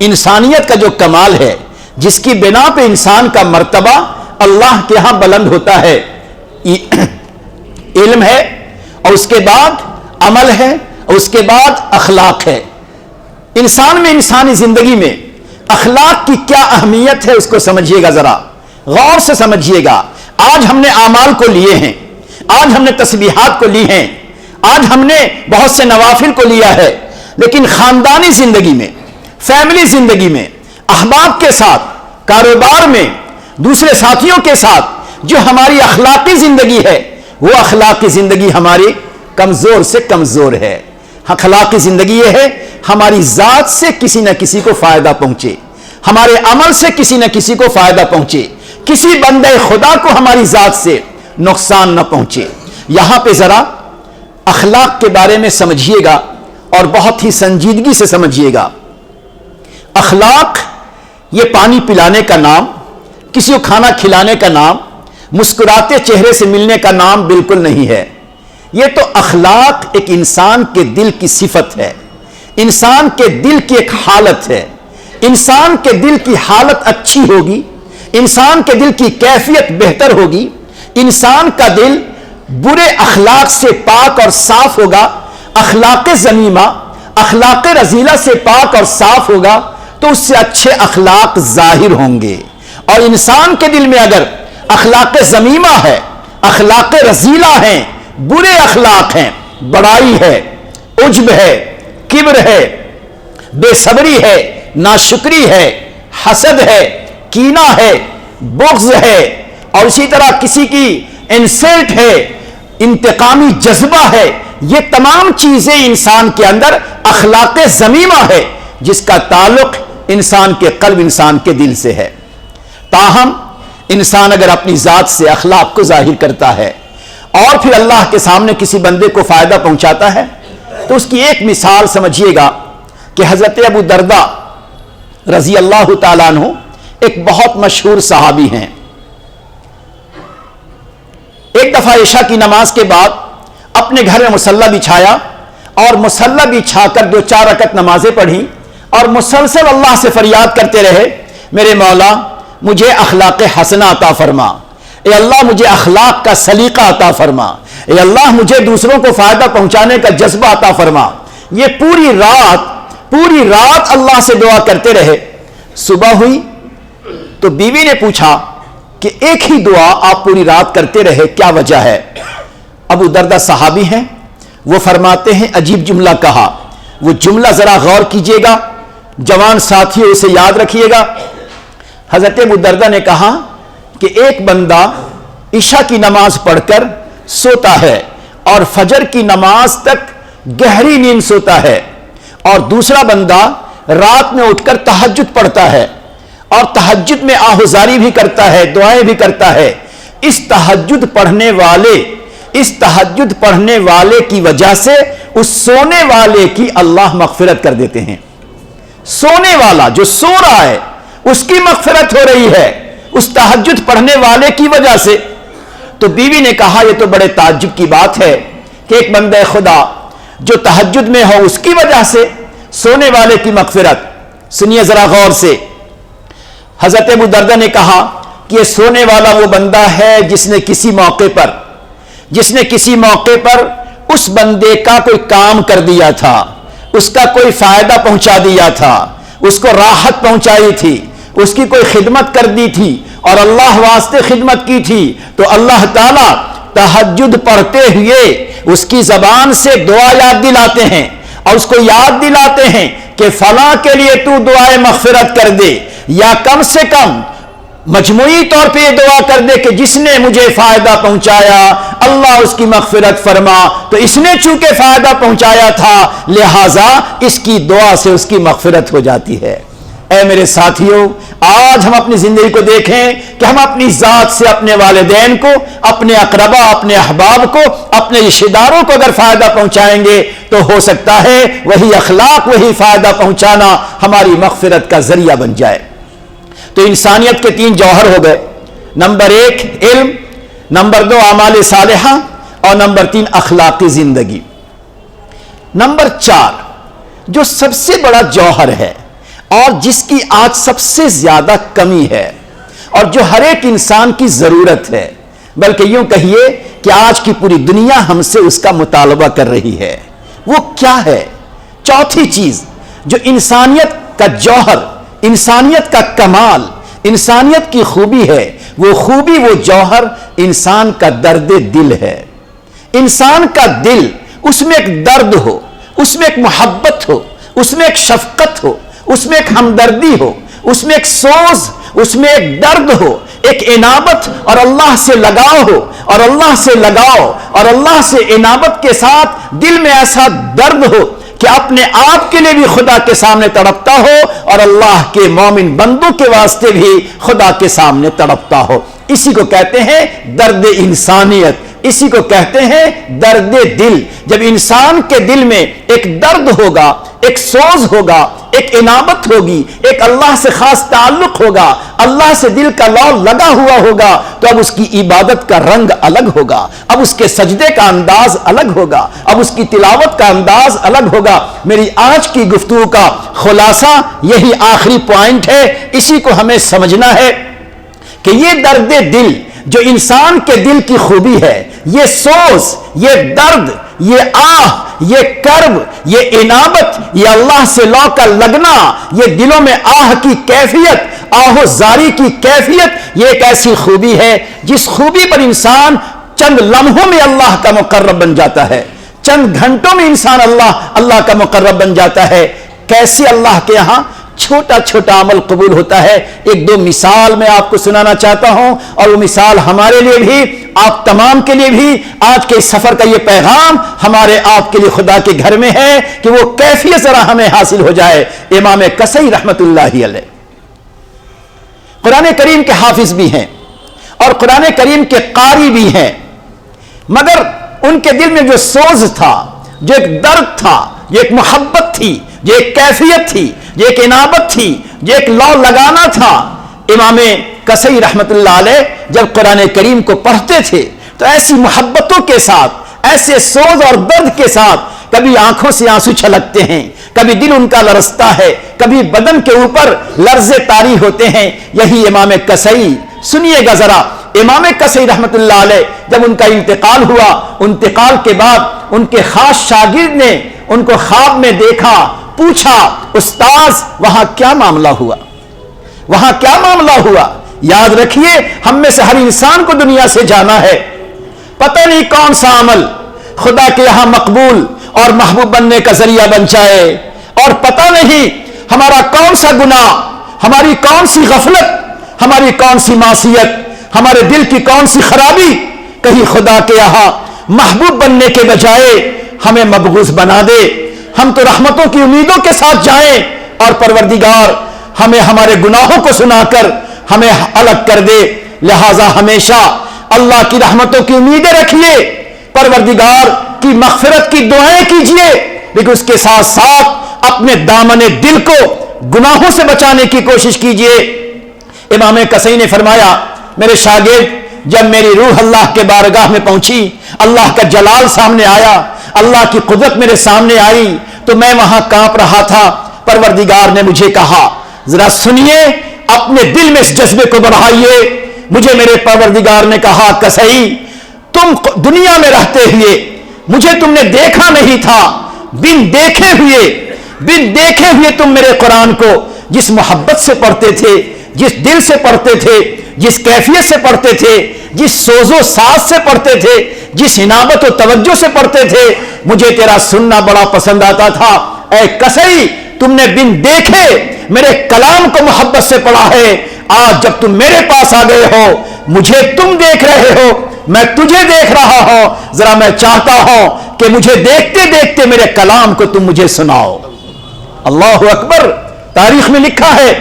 انسانیت کا جو کمال ہے، جس کی بنا پہ انسان کا مرتبہ اللہ کے ہاں بلند ہوتا ہے، علم ہے، اور اس کے بعد عمل ہے، اور اس کے بعد اخلاق ہے۔ انسان میں، انسانی زندگی میں اخلاق کی کیا اہمیت ہے، اس کو سمجھیے گا، ذرا غور سے سمجھیے گا۔ آج ہم نے اعمال کو لیے ہیں، آج ہم نے تسبیحات کو لی ہیں، آج ہم نے بہت سے نوافل کو لیا ہے، لیکن خاندانی زندگی میں، فیملی زندگی میں، احباب کے ساتھ، کاروبار میں، دوسرے ساتھیوں کے ساتھ جو ہماری اخلاقی زندگی ہے، وہ اخلاقی زندگی ہماری کمزور سے کمزور ہے۔ اخلاقی زندگی یہ ہے ہماری ذات سے کسی نہ کسی کو فائدہ پہنچے، ہمارے عمل سے کسی نہ کسی کو فائدہ پہنچے، کسی بندے خدا کو ہماری ذات سے نقصان نہ پہنچے۔ یہاں پہ ذرا اخلاق کے بارے میں سمجھیے گا اور بہت ہی سنجیدگی سے سمجھیے گا۔ اخلاق یہ پانی پلانے کا نام، کسی کو کھانا کھلانے کا نام، مسکراتے چہرے سے ملنے کا نام بالکل نہیں ہے۔ یہ تو اخلاق ایک انسان کے دل کی صفت ہے، انسان کے دل کی ایک حالت ہے۔ انسان کے دل کی حالت اچھی ہوگی، انسان کے دل کی کیفیت بہتر ہوگی، انسان کا دل برے اخلاق سے پاک اور صاف ہوگا، اخلاق ذمیمہ، اخلاق رذیلہ سے پاک اور صاف ہوگا تو اس سے اچھے اخلاق ظاہر ہوں گے۔ اور انسان کے دل میں اگر اخلاق ذمیمہ ہے، اخلاق رذیلہ ہیں، برے اخلاق ہیں، بڑائی ہے، عجب ہے، کبر ہے، بے صبری ہے، ناشکری ہے، حسد ہے، کینہ ہے، بغض ہے، اور اسی طرح کسی کی انسلٹ ہے، انتقامی جذبہ ہے، یہ تمام چیزیں انسان کے اندر اخلاق ذمیمہ ہے، جس کا تعلق انسان کے قلب، انسان کے دل سے ہے۔ تاہم انسان اگر اپنی ذات سے اخلاق کو ظاہر کرتا ہے اور پھر اللہ کے سامنے کسی بندے کو فائدہ پہنچاتا ہے تو اس کی ایک مثال سمجھیے گا کہ حضرت ابو درداء رضی اللہ تعالیٰ عنہ ایک بہت مشہور صحابی ہیں۔ ایک دفعہ عشاء کی نماز کے بعد اپنے گھر میں مصلی بچھایا اور مصلی بچھا کر 2-4 رکعت نمازیں پڑھی اور مسلسل اللہ سے فریاد کرتے رہے، میرے مولا مجھے اخلاق حسنہ عطا فرما، اے اللہ مجھے اخلاق کا سلیقہ عطا فرما، اے اللہ مجھے دوسروں کو فائدہ پہنچانے کا جذبہ عطا فرما۔ یہ پوری رات اللہ سے دعا کرتے رہے۔ صبح ہوئی تو بیوی نے پوچھا کہ ایک ہی دعا آپ پوری رات کرتے رہے، کیا وجہ ہے؟ ابو درداء صحابی ہیں، وہ فرماتے ہیں عجیب جملہ کہا، وہ جملہ ذرا غور کیجئے گا، جوان ساتھیوں اسے یاد رکھیے گا۔ حضرت ابو درداء نے کہا کہ ایک بندہ عشاء کی نماز پڑھ کر سوتا ہے اور فجر کی نماز تک گہری نیند سوتا ہے، اور دوسرا بندہ رات میں اٹھ کر تہجد پڑھتا ہے اور تہجد میں آہوزاری بھی کرتا ہے، دعائیں بھی کرتا ہے۔ اس تہجد پڑھنے والے کی وجہ سے اس سونے والے کی اللہ مغفرت کر دیتے ہیں۔ سونے والا جو سو رہا ہے اس کی مغفرت ہو رہی ہے اس تہجد پڑھنے والے کی وجہ سے۔ تو بیوی نے کہا یہ تو بڑے تعجب کی بات ہے کہ ایک بندہ خدا جو تہجد میں ہو اس کی وجہ سے سونے والے کی مغفرت۔ سنیے ذرا غور سے، حضرت ابو درداء نے کہا کہ یہ سونے والا وہ بندہ ہے جس نے کسی موقع پر اس بندے کا کوئی کام کر دیا تھا، اس کا کوئی فائدہ پہنچا دیا تھا، اس کو راحت پہنچائی تھی، اس کی کوئی خدمت کر دی تھی اور اللہ واسطے خدمت کی تھی، تو اللہ تعالیٰ تہجد پڑھتے ہوئے اس کی زبان سے دعا یاد دلاتے ہیں اور اس کو یاد دلاتے ہیں کہ فلاں کے لیے تو دعائے مغفرت کر دے، یا کم سے کم مجموعی طور پہ یہ دعا کر دے کہ جس نے مجھے فائدہ پہنچایا اللہ اس کی مغفرت فرما، تو اس نے چونکہ فائدہ پہنچایا تھا لہٰذا اس کی دعا سے اس کی مغفرت ہو جاتی ہے۔ اے میرے ساتھیوں، آج ہم اپنی زندگی کو دیکھیں کہ ہم اپنی ذات سے اپنے والدین کو، اپنے اقربا، اپنے احباب کو، اپنے رشتہ داروں کو اگر فائدہ پہنچائیں گے تو ہو سکتا ہے وہی اخلاق، وہی فائدہ پہنچانا ہماری مغفرت کا ذریعہ بن جائے۔ تو انسانیت کے 3 جوہر ہو گئے، نمبر 1 علم، نمبر 2 اعمال صالحہ، اور نمبر 3 اخلاقی زندگی۔ نمبر 4 جو سب سے بڑا جوہر ہے اور جس کی آج سب سے زیادہ کمی ہے اور جو ہر ایک انسان کی ضرورت ہے، بلکہ یوں کہیے کہ آج کی پوری دنیا ہم سے اس کا مطالبہ کر رہی ہے، وہ کیا ہے؟ چوتھی چیز جو انسانیت کا جوہر، انسانیت کا کمال، انسانیت کی خوبی ہے، وہ خوبی، وہ جوہر انسان کا درد دل ہے۔ انسان کا دل، اس میں ایک درد ہو، اس میں ایک محبت ہو، اس میں ایک شفقت ہو، اس میں ایک ہمدردی ہو، اس میں ایک سوز، اس میں ایک درد ہو، ایک انابت اور اللہ سے لگاؤ ہو، اور اللہ سے لگاؤ اور اللہ سے انابت کے ساتھ دل میں ایسا درد ہو کہ اپنے آپ کے لیے بھی خدا کے سامنے تڑپتا ہو اور اللہ کے مومن بندوں کے واسطے بھی خدا کے سامنے تڑپتا ہو۔ اسی کو کہتے ہیں درد انسانیت، اسی کو کہتے ہیں درد دل۔ جب انسان کے دل میں ایک درد ہوگا، ایک سوز ہوگا، ایک انابت ہوگی، ایک اللہ سے خاص تعلق ہوگا، اللہ سے دل کا لو لگا ہوا ہوگا، تو اب اس کی عبادت کا رنگ الگ ہوگا، اب اس کے سجدے کا انداز الگ ہوگا، اب اس کی تلاوت کا انداز الگ ہوگا۔ میری آج کی گفتگو کا خلاصہ یہی آخری پوائنٹ ہے، اسی کو ہمیں سمجھنا ہے کہ یہ درد دل جو انسان کے دل کی خوبی ہے، یہ سوز، یہ درد، یہ آہ، یہ کرب، یہ انابت، یہ اللہ سے لو کا لگنا، یہ دلوں میں آہ کی کیفیت، آہ و زاری کی کیفیت، یہ ایک ایسی خوبی ہے جس خوبی پر انسان چند لمحوں میں اللہ کا مقرب بن جاتا ہے، چند گھنٹوں میں انسان اللہ کا مقرب بن جاتا ہے۔ کیسے اللہ کے ہاں چھوٹا چھوٹا عمل قبول ہوتا ہے۔ ایک دو مثال میں آپ کو سنانا چاہتا ہوں، اور وہ مثال ہمارے لیے بھی، آپ تمام کے لیے بھی، آج کے سفر کا یہ پیغام ہمارے آپ کے لیے خدا کے گھر میں ہے کہ وہ کیفیت ذرا ہمیں حاصل ہو جائے۔ امام کسئی رحمت اللہ علیہ قرآن کریم کے حافظ بھی ہیں اور قرآن کریم کے قاری بھی ہیں، مگر ان کے دل میں جو سوز تھا، جو ایک درد تھا، جو ایک محبت تھی، جو ایک کیفیت تھی، جو ایک انابت تھی، جو ایک لو لگانا تھا، امام کسئی رحمت اللہ علیہ جب قرآن کریم کو پڑھتے تھے تو ایسی محبتوں کے ساتھ، ایسے سوز اور درد کے ساتھ، کبھی آنکھوں سے آنسو چھلکتے ہیں، کبھی دل ان کا لرزتا ہے، کبھی بدن کے اوپر لرزے طاری ہوتے ہیں۔ یہی امام کسئی، سنیے گا ذرا، امام کسئی رحمت اللہ علیہ جب ان کا انتقال ہوا، انتقال کے بعد ان کے خاص شاگرد نے ان کو خواب میں دیکھا، پوچھا استاذ وہاں کیا معاملہ ہوا، وہاں کیا معاملہ ہوا؟ یاد رکھیے ہم میں سے ہر انسان کو دنیا سے جانا ہے، پتہ نہیں کون سا عمل خدا کے یہاں مقبول اور محبوب بننے کا ذریعہ بن جائے، اور پتہ نہیں ہمارا کون سا گناہ، ہماری کون سی غفلت، ہماری کون سی معصیت، ہمارے دل کی کون سی خرابی کہیں خدا کے یہاں محبوب بننے کے بجائے ہمیں مبغوض بنا دے۔ ہم تو رحمتوں کی امیدوں کے ساتھ جائیں اور پروردگار ہمیں ہمارے گناہوں کو سنا کر ہمیں الگ کر دے۔ لہذا ہمیشہ اللہ کی رحمتوں کی امیدیں رکھیے، پروردگار کی مغفرت کی دعائیں کیجئے، لیکن اس کے ساتھ ساتھ اپنے دامن دل کو گناہوں سے بچانے کی کوشش کیجئے۔ امام کسئی نے فرمایا میرے شاگرد جب میری روح اللہ کے بارگاہ میں پہنچی، اللہ کا جلال سامنے آیا، اللہ کی قدرت میرے سامنے آئی، تو میں وہاں کانپ رہا تھا۔ پروردگار نے مجھے کہا ذرا سنیے، اپنے دل میں اس جذبے کو بڑھائیے۔ مجھے میرے پروردگار نے کہا کسئی تم دنیا میں رہتے ہوئے مجھے تم نے دیکھا نہیں تھا، بن دیکھے ہوئے تم میرے قرآن کو جس محبت سے پڑھتے تھے، جس دل سے پڑھتے تھے، جس کیفیت سے پڑھتے تھے، جس سوز و ساز سے پڑھتے تھے، جس عنابت و توجہ سے پڑھتے تھے، مجھے تیرا سننا بڑا پسند آتا تھا۔ اے کسئی تم نے بن دیکھے میرے کلام کو محبت سے پڑھا ہے، آج جب تم میرے پاس آ گئے ہو، مجھے تم دیکھ رہے ہو، میں تجھے دیکھ رہا ہوں، ذرا میں چاہتا ہوں کہ مجھے دیکھتے دیکھتے میرے کلام کو تم مجھے سناؤ۔ اللہ اکبر، تاریخ میں لکھا ہے،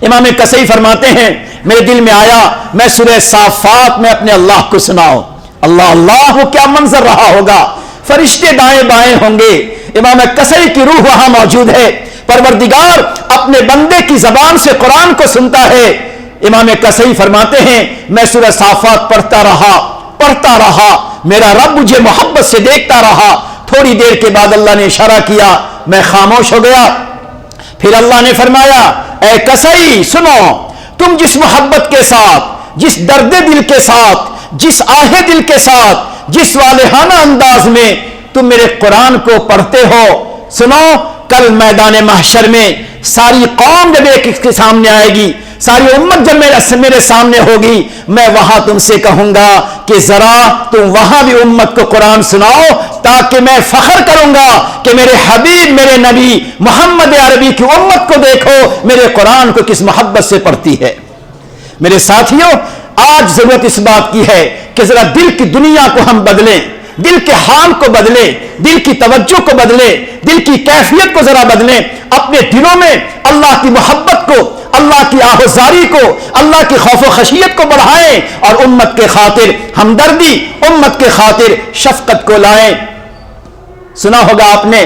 امام کسئی فرماتے ہیں میرے دل میں آیا میں سورہ صافات میں اپنے اللہ کو سناؤں۔ اللہ اللہ، وہ کیا منظر رہا ہوگا، فرشتے دائیں بائیں ہوں گے، امام کسئی کی روح وہاں موجود ہے، پروردگار اپنے بندے کی زبان سے قرآن کو سنتا ہے۔ امام کسئی فرماتے ہیں میں سورہ صافات پڑھتا رہا، میرا رب مجھے محبت سے دیکھتا رہا، تھوڑی دیر کے بعد اللہ نے اشارہ کیا، میں خاموش ہو گیا، پھر اللہ نے فرمایا اے کسائی سنو، تم جس محبت کے ساتھ، جس درد دل کے ساتھ، جس آہ دل کے ساتھ، جس والہانہ انداز میں تم میرے قرآن کو پڑھتے ہو، سنو کل میدان محشر میں ساری قوم جب ایک کے سامنے آئے گی، ساری امت جب میرے سامنے ہوگی، میں وہاں تم سے کہوں گا کہ ذرا تم وہاں بھی امت کو قرآن سناؤ، تاکہ میں فخر کروں گا کہ میرے حبیب، میرے نبی محمد عربی کی امت کو دیکھو میرے قرآن کو کس محبت سے پڑھتی ہے۔ میرے ساتھیوں، آج ضرورت اس بات کی ہے کہ ذرا دل کی دنیا کو ہم بدلیں، دل کے حال کو بدلیں، دل کی توجہ کو بدلیں، دل کی کیفیت کو ذرا بدلیں، اپنے دلوں میں اللہ کی محبت کو، اللہ کی آہوازاری کو، اللہ کی خوف و خشیت کو بڑھائیں اور امت کے خاطر ہمدردی، امت کے خاطر شفقت کو لائیں۔ سنا ہوگا آپ نے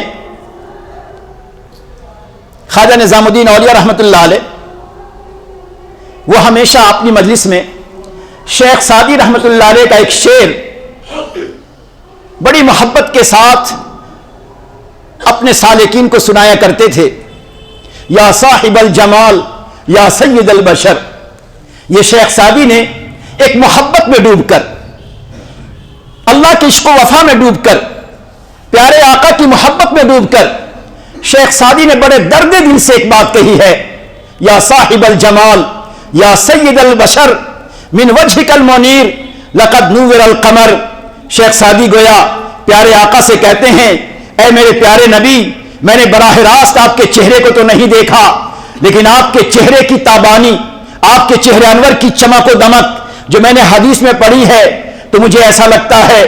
خواجہ نظام الدین اولیاء رحمۃ اللہ علیہ، وہ ہمیشہ اپنی مجلس میں شیخ سعدی رحمۃ اللہ علیہ کا ایک شعر بڑی محبت کے ساتھ اپنے سالکین کو سنایا کرتے تھے۔ یا صاحب الجمال یا سید البشر، یہ شیخ سعدی نے ایک محبت میں ڈوب کر، اللہ کی عشق و وفا میں ڈوب کر، پیارے آقا کی محبت میں ڈوب کر، شیخ سعدی نے بڑے درد دل سے ایک بات کہی ہے، یا صاحب الجمال یا سید البشر من وجهک المنیر لقد نور القمر۔ شیخ سعدی گویا پیارے آقا سے کہتے ہیں اے میرے پیارے نبی، میں نے براہ راست آپ کے چہرے کو تو نہیں دیکھا، لیکن آپ کے چہرے کی تابانی، آپ کے چہرے انور کی چمک و دمک جو میں نے حدیث میں پڑھی ہے، تو مجھے ایسا لگتا ہے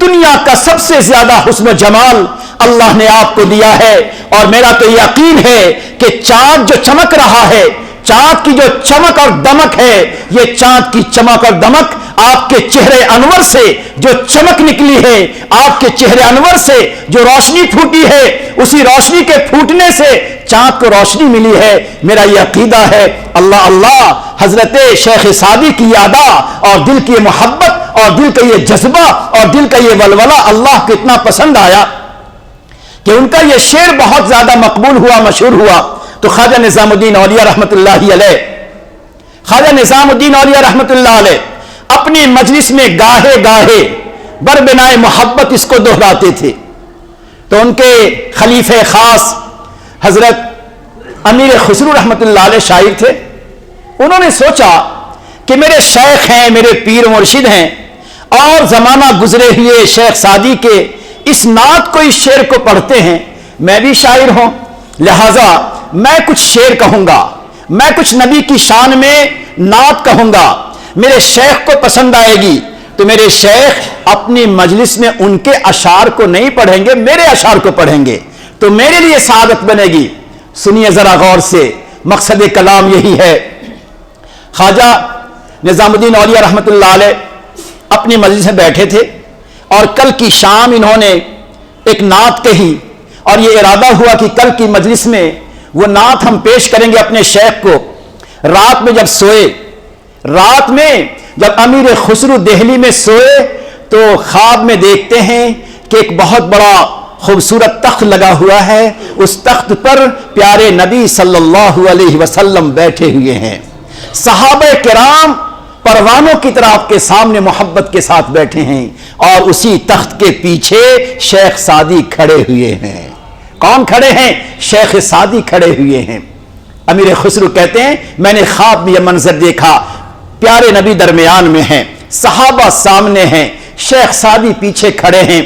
دنیا کا سب سے زیادہ حسن و جمال اللہ نے آپ کو دیا ہے۔ اور میرا تو یقین ہے کہ چاند جو چمک رہا ہے، چاند کی جو چمک اور دمک ہے، یہ چاند کی چمک اور دمک آپ کے چہرے انور سے جو چمک نکلی ہے، آپ کے چہرے انور سے جو روشنی پھوٹی ہے، اسی روشنی کے پھوٹنے سے چاند کو روشنی ملی ہے۔ میرا یہ عقیدہ ہے اللہ اللہ حضرت شیخ سعدی کی ادا اور دل کی محبت اور دل کا یہ جذبہ اور دل کا یہ ولولہ اللہ کو اتنا پسند آیا کہ ان کا یہ شعر بہت زیادہ مقبول ہوا، مشہور ہوا۔ تو خواجہ نظام الدین اولیاء رحمۃ اللہ علیہ، خواجہ نظام الدین اولیاء رحمۃ اللہ علیہ اپنی مجلس میں گاہے گاہے بربنائے محبت اس کو دہراتے تھے۔ تو ان کے خلیفہ خاص حضرت امیر خسرو رحمۃ اللہ علیہ شاعر تھے، انہوں نے سوچا کہ میرے شیخ ہیں، میرے پیر مرشد ہیں، اور زمانہ گزرے ہوئے شیخ سعدی کے اس نعت کو، اس شعر کو پڑھتے ہیں، میں بھی شاعر ہوں، لہذا میں کچھ شعر کہوں گا، میں کچھ نبی کی شان میں نعت کہوں گا، میرے شیخ کو پسند آئے گی۔ تو میرے شیخ اپنی مجلس میں ان کے اشعار کو نہیں پڑھیں گے، میرے اشعار کو پڑھیں گے، تو میرے لیے سعادت بنے گی۔ سنیے ذرا غور سے، مقصد کلام یہی ہے۔ خواجہ نظام الدین اولیاء رحمۃ اللہ علیہ اپنی مجلس میں بیٹھے تھے، اور کل کی شام انہوں نے ایک نعت کہی، اور یہ ارادہ ہوا کہ کل کی مجلس میں وہ نعت ہم پیش کریں گے اپنے شیخ کو۔ رات میں جب سوئے، رات میں جب امیر خسرو دہلی میں سوئے، تو خواب میں دیکھتے ہیں کہ ایک بہت بڑا خوبصورت تخت لگا ہوا ہے، اس تخت پر پیارے نبی صلی اللہ علیہ وسلم بیٹھے ہوئے ہیں، صحابہ کرام پروانوں کی طرح آپ کے سامنے محبت کے ساتھ بیٹھے ہیں، اور اسی تخت کے پیچھے شیخ سعدی کھڑے ہوئے ہیں۔ کون کھڑے ہیں؟ شیخ سعدی کھڑے ہوئے ہیں۔ امیر خسرو کہتے ہیں میں نے خواب میں یہ منظر دیکھا، پیارے نبی درمیان میں ہیں، صحابہ سامنے ہیں، شیخ سعدی پیچھے کھڑے ہیں۔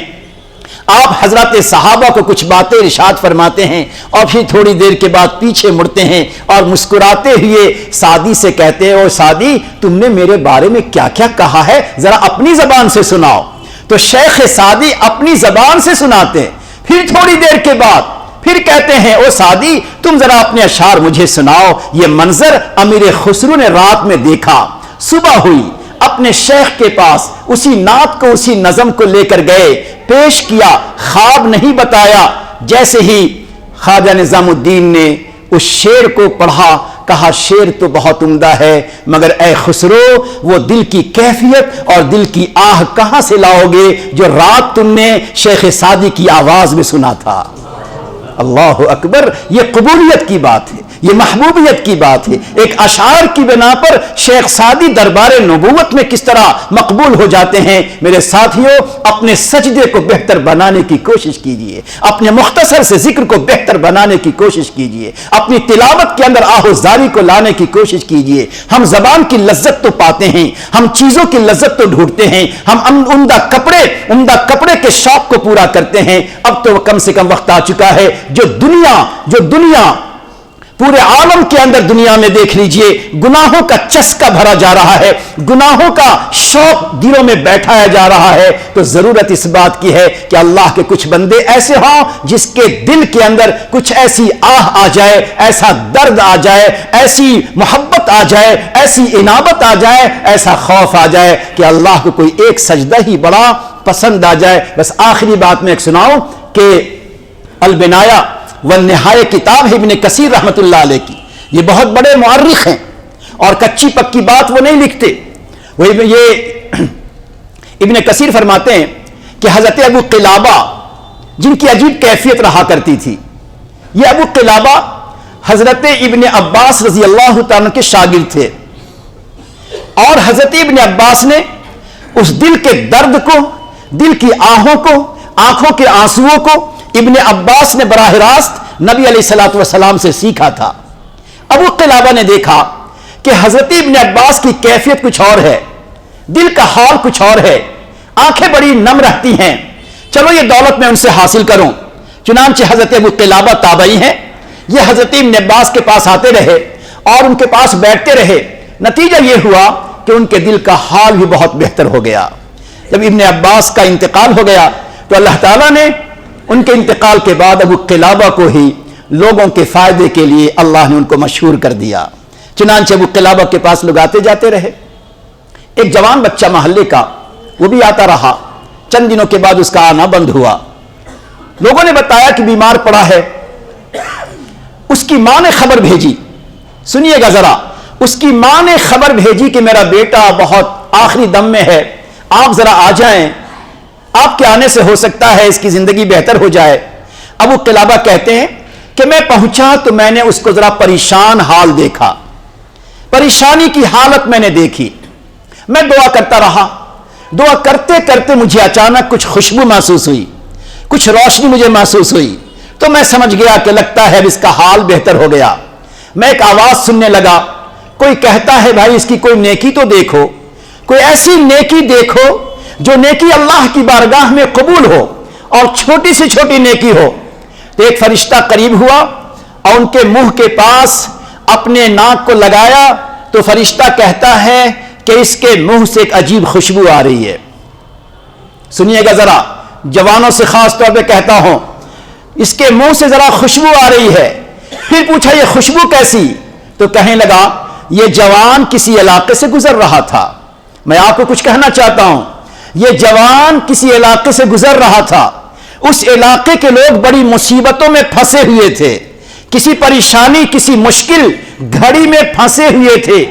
آپ حضرات صحابہ کو کچھ باتیں ارشاد فرماتے ہیں، اور پھر تھوڑی دیر کے بعد پیچھے مڑتے ہیں اور مسکراتے ہوئے سعدی سے کہتے ہیں او سعدی تم نے میرے بارے میں کیا کیا کہا ہے، ذرا اپنی زبان سے سناؤ۔ تو شیخ سعدی اپنی زبان سے سناتے ہیں، پھر تھوڑی دیر کے بعد پھر کہتے ہیں او سعدی تم ذرا اپنے اشعار مجھے سناؤ۔ یہ منظر امیر خسرو نے رات میں دیکھا، صبح ہوئی، اپنے شیخ کے پاس اسی نعت کو، اسی نظم کو لے کر گئے، پیش کیا، خواب نہیں بتایا۔ جیسے ہی خواجہ نظام الدین نے اس شعر کو پڑھا، کہا شعر تو بہت عمدہ ہے، مگر اے خسرو وہ دل کی کیفیت اور دل کی آہ کہاں سے لاؤ گے جو رات تم نے شیخ سعدی کی آواز میں سنا تھا۔ اللہ اکبر، یہ قبولیت کی بات ہے، یہ محبوبیت کی بات ہے۔ ایک اشعار کی بنا پر شیخ سعدی دربار نبوت میں کس طرح مقبول ہو جاتے ہیں۔ میرے ساتھیوں، اپنے سجدے کو بہتر بنانے کی کوشش کیجئے، اپنے مختصر سے ذکر کو بہتر بنانے کی کوشش کیجئے، اپنی تلاوت کے اندر آہوزاری کو لانے کی کوشش کیجئے۔ ہم زبان کی لذت تو پاتے ہیں، ہم چیزوں کی لذت تو ڈھونڈتے ہیں، ہم عمدہ کپڑے کے شوق کو پورا کرتے ہیں۔ اب تو کم سے کم وقت آ چکا ہے جو دنیا پورے عالم کے اندر دنیا میں دیکھ لیجئے گناہوں کا چسکا بھرا جا رہا ہے، گناہوں کا شوق دلوں میں بیٹھایا جا رہا ہے، تو ضرورت اس بات کی ہے کہ اللہ کے کچھ بندے ایسے ہوں جس کے دل کے اندر کچھ ایسی آہ آ جائے، ایسا درد آ جائے، ایسی محبت آ جائے، ایسی انابت آ جائے، ایسا خوف آ جائے کہ اللہ کو کوئی ایک سجدہ ہی بڑا پسند آ جائے۔ بس آخری بات میں ایک سناؤں کہ البنایا والنہایہ کتاب ہے ابن کثیر رحمت اللہ علیہ کی، یہ بہت بڑے مورخ ہیں اور کچی پکی بات وہ نہیں لکھتے۔ یہ ابن کثیر فرماتے ہیں کہ حضرت ابو قلابہ جن کی عجیب کیفیت رہا کرتی تھی، یہ ابو قلابہ حضرت ابن عباس رضی اللہ تعالیٰ کے شاگرد تھے، اور حضرت ابن عباس نے اس دل کے درد کو، دل کی آہوں کو، آنکھوں کے آنسوؤں کو ابن عباس نے براہ راست نبی علیہ الصلوۃ والسلام سے سیکھا تھا۔ ابو قلابہ نے دیکھا کہ حضرت ابن عباس کی کیفیت کچھ اور ہے، دل کا حال کچھ اور ہے، آنکھیں بڑی نم رہتی ہیں، چلو یہ دولت میں ان سے حاصل کروں۔ چنانچہ حضرت ابو قلابہ تابعی ہیں، یہ حضرت ابن عباس کے پاس آتے رہے اور ان کے پاس بیٹھتے رہے۔ نتیجہ یہ ہوا کہ ان کے دل کا حال بھی بہت بہتر ہو گیا۔ جب ابن عباس کا انتقال ہو گیا تو اللہ تعالیٰ نے ان کے انتقال کے بعد ابو قلابہ کو ہی لوگوں کے فائدے کے لیے اللہ نے ان کو مشہور کر دیا۔ چنانچہ ابو قلابہ کے پاس لوگ آتے جاتے رہے۔ ایک جوان بچہ محلے کا وہ بھی آتا رہا، چند دنوں کے بعد اس کا آنا بند ہوا۔ لوگوں نے بتایا کہ بیمار پڑا ہے۔ اس کی ماں نے خبر بھیجی، سنیے گا ذرا، اس کی ماں نے خبر بھیجی کہ میرا بیٹا بہت آخری دم میں ہے، آپ ذرا آ جائیں، آپ کے آنے سے ہو سکتا ہے اس کی زندگی بہتر ہو جائے۔ ابو قلابہ کہتے ہیں کہ میں پہنچا تو میں نے اس کو ذرا پریشان حال دیکھا، پریشانی کی حالت میں نے دیکھی۔ میں دعا کرتا رہا، دعا کرتے کرتے مجھے اچانک کچھ خوشبو محسوس ہوئی، کچھ روشنی مجھے محسوس ہوئی، تو میں سمجھ گیا کہ لگتا ہے اب اس کا حال بہتر ہو گیا۔ میں ایک آواز سننے لگا، کوئی کہتا ہے بھائی اس کی کوئی نیکی تو دیکھو، کوئی ایسی نیکی دیکھو جو نیکی اللہ کی بارگاہ میں قبول ہو اور چھوٹی سے چھوٹی نیکی ہو۔ تو ایک فرشتہ قریب ہوا اور ان کے منہ کے پاس اپنے ناک کو لگایا تو فرشتہ کہتا ہے کہ اس کے منہ سے ایک عجیب خوشبو آ رہی ہے۔ سنیے گا ذرا، جوانوں سے خاص طور پہ کہتا ہوں، اس کے منہ سے ذرا خوشبو آ رہی ہے۔ پھر پوچھا یہ خوشبو کیسی؟ تو کہنے لگا یہ جوان کسی علاقے سے گزر رہا تھا۔ میں آپ کو کچھ کہنا چاہتا ہوں، یہ جوان کسی علاقے سے گزر رہا تھا، اس علاقے کے لوگ بڑی مصیبتوں میں پھنسے ہوئے تھے، کسی پریشانی کسی مشکل گھڑی میں پھنسے ہوئے تھے۔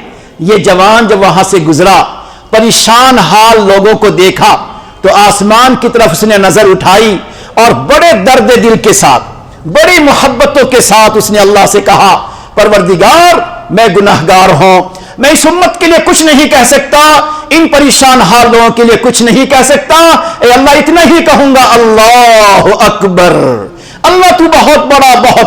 یہ جوان جب وہاں سے گزرا، پریشان حال لوگوں کو دیکھا تو آسمان کی طرف اس نے نظر اٹھائی اور بڑے درد دل کے ساتھ، بڑی محبتوں کے ساتھ اس نے اللہ سے کہا پروردگار میں گناہگار ہوں، میں اس امت کے لیے کچھ نہیں کہہ سکتا، ان پریشان حال لوگوں کے لیے کچھ نہیں کہہ سکتا، اے اللہ اتنا ہی کہوں گا اللہ اکبر، اللہ تو بہت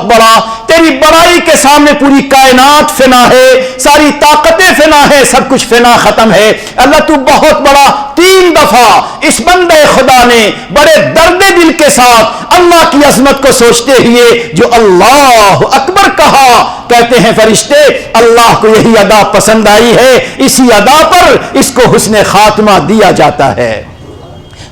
بڑا، تیری بڑائی کے سامنے پوری کائنات فنا ہے، ساری طاقتیں فنا ہے، سب کچھ فنا ختم ہے، اللہ تو بہت بڑا۔ 3 دفعہ اس بندے خدا نے بڑے درد دل کے ساتھ اللہ کی عظمت کو سوچتے ہوئے جو اللہ اکبر کہا، کہتے ہیں فرشتے اللہ کو یہی ادا پسند آئی ہے، اسی ادا پر اس کو حسن خاتمہ دیا جاتا ہے۔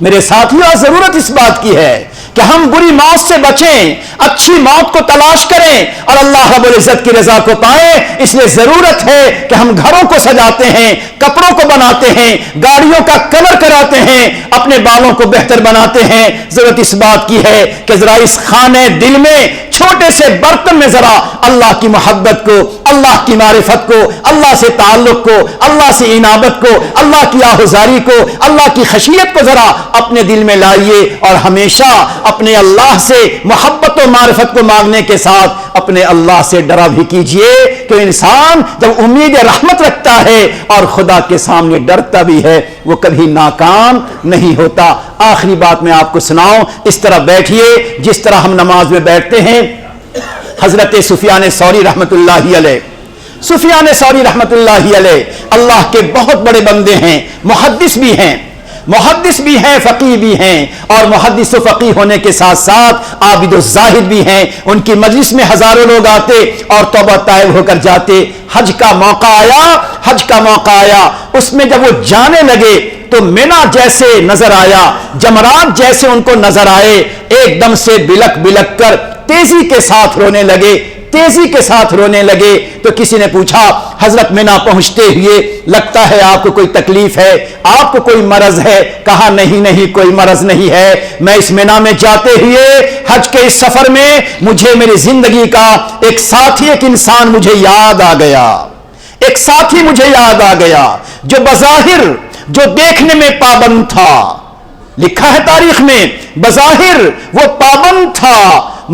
میرے ساتھیوں، ضرورت اس بات کی ہے کہ ہم بری موت سے بچیں، اچھی موت کو تلاش کریں اور اللہ رب العزت کی رضا کو پائیں۔ اس لیے ضرورت ہے کہ ہم گھروں کو سجاتے ہیں، کپڑوں کو بناتے ہیں، گاڑیوں کا کلر کراتے ہیں، اپنے بالوں کو بہتر بناتے ہیں۔ ضرورت اس بات کی ہے کہ ذرا اس خانے دل میں چھوٹے سے برتن میں ذرا اللہ کی محبت کو، اللہ کی معرفت کو، اللہ سے تعلق کو، اللہ سے انابت کو، اللہ کی آہوزاری کو، اللہ کی خشیت کو ذرا اپنے دل میں لائیے، اور ہمیشہ اپنے اللہ سے محبت و معرفت کو مانگنے کے ساتھ اپنے اللہ سے ڈرا بھی کیجئے کہ انسان جب امید رحمت رکھتا ہے اور خدا کے سامنے ڈرتا بھی ہے وہ کبھی ناکام نہیں ہوتا۔ آخری بات میں آپ کو سناؤں، اس طرح بیٹھیے جس طرح ہم نماز میں بیٹھتے ہیں۔ حضرت سفیان ثوری رحمت اللہ علیہ، سفیان ثوری رحمت اللہ علیہ اللہ کے بہت بڑے بندے ہیں، محدث بھی ہیں، محدث بھی ہیں، فقیہ بھی ہیں، اور محدث و فقیہ ہونے کے ساتھ ساتھ عابد و زاہد بھی ہیں۔ ان کی مجلس میں ہزاروں لوگ آتے اور توبہ طائب ہو کر جاتے۔ حج کا موقع آیا، حج کا موقع آیا، اس میں جب وہ جانے لگے تو مینا جیسے نظر آیا، جمرات جیسے ان کو نظر آئے، ایک دم سے بلک بلک کر تیزی کے ساتھ رونے لگے، تیزی کے ساتھ رونے لگے۔ تو کسی نے پوچھا حضرت مینا پہنچتے ہوئے لگتا ہے آپ کو کوئی تکلیف ہے، آپ کو کوئی مرض ہے؟ کہا نہیں نہیں، کوئی مرض نہیں ہے، میں اس مینا میں جاتے ہوئے حج کے اس سفر میں مجھے میری زندگی کا ایک ساتھی، ایک انسان مجھے یاد آ گیا، ایک ساتھی مجھے یاد آ گیا جو بظاہر، جو دیکھنے میں پابند تھا، لکھا ہے تاریخ میں بظاہر وہ پابند تھا،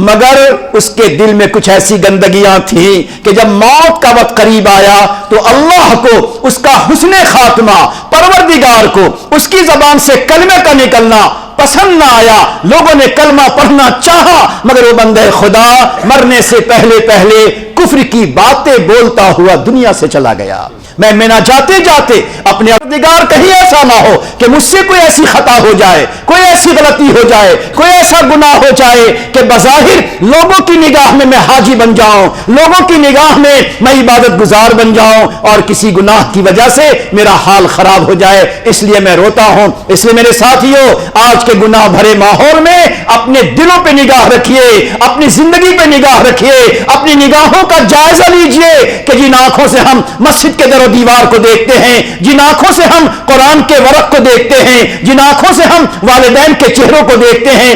مگر اس کے دل میں کچھ ایسی گندگیاں تھیں کہ جب موت کا وقت قریب آیا تو اللہ کو اس کا حسن خاتمہ، پروردگار کو اس کی زبان سے کلمے کا نکلنا پسند نہ آیا۔ لوگوں نے کلمہ پڑھنا چاہا مگر وہ بندے خدا مرنے سے پہلے پہلے کفر کی باتیں بولتا ہوا دنیا سے چلا گیا۔ میں مینا جاتے جاتے اپنے پروردگار کہیں ایسا نہ ہو کہ مجھ سے کوئی ایسی خطا ہو جائے، کوئی ایسی غلطی ہو جائے، کوئی ایسا گناہ ہو جائے کہ بظاہر لوگوں کی نگاہ میں میں حاجی بن جاؤں، لوگوں کی نگاہ میں میں عبادت گزار بن جاؤں اور کسی گناہ کی وجہ سے میرا حال خراب ہو جائے، اس لیے میں روتا ہوں۔ اس لیے میرے ساتھیوں، آج کے گناہ بھرے ماحول میں اپنے دلوں پہ نگاہ رکھیے، اپنی زندگی پہ نگاہ رکھیے، اپنی نگاہوں کا جائزہ لیجئے کہ جن آنکھوں سے ہم مسجد کے در و دیوار کو دیکھتے ہیں، جن آنکھوں سے ہم قرآن کے ورق کو دیکھتے ہیں، جن آنکھوں سے ہم والدین کے چہروں کو دیکھتے ہیں،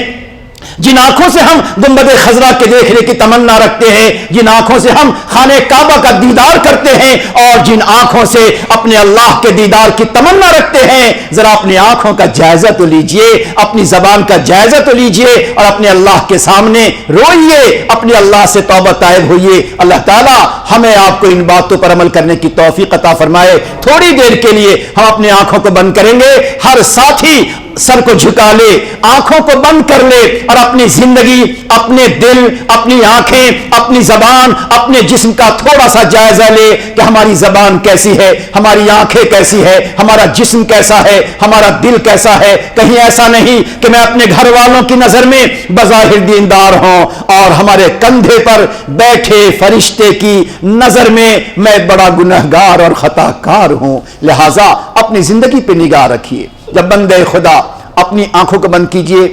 جن آنکھوں سے ہم گنبد خضرا کے دیکھنے کی تمنا رکھتے ہیں، جن آنکھوں سے ہم خانہ کعبہ کا دیدار کرتے ہیں، اور جن آنکھوں سے اپنے اللہ کے دیدار کی تمنا رکھتے ہیں، ذرا اپنی آنکھوں کا جائزہ تو لیجئے، اپنی زبان کا جائزہ تو لیجئے اور اپنے اللہ کے سامنے روئیے، اپنے اللہ سے توبہ طائب ہوئیے۔ اللہ تعالی ہمیں آپ کو ان باتوں پر عمل کرنے کی توفیق عطا فرمائے۔ تھوڑی دیر کے لیے ہم اپنی آنکھوں کو بند کریں گے، ہر ساتھی سر کو جھکا لے، آنکھوں کو بند کر لے اور اپنی زندگی، اپنے دل، اپنی آنکھیں، اپنی زبان، اپنے جسم کا تھوڑا سا جائزہ لے کہ ہماری زبان کیسی ہے، ہماری آنکھیں کیسی ہے، ہمارا جسم کیسا ہے، ہمارا دل کیسا ہے۔ کہیں ایسا نہیں کہ میں اپنے گھر والوں کی نظر میں بظاہر دیندار ہوں اور ہمارے کندھے پر بیٹھے فرشتے کی نظر میں میں بڑا گنہگار اور خطا کار ہوں۔ لہٰذا اپنی زندگی پہ نگاہ رکھیے۔ جب بندے خدا اپنی آنکھوں کو بند کیجئے،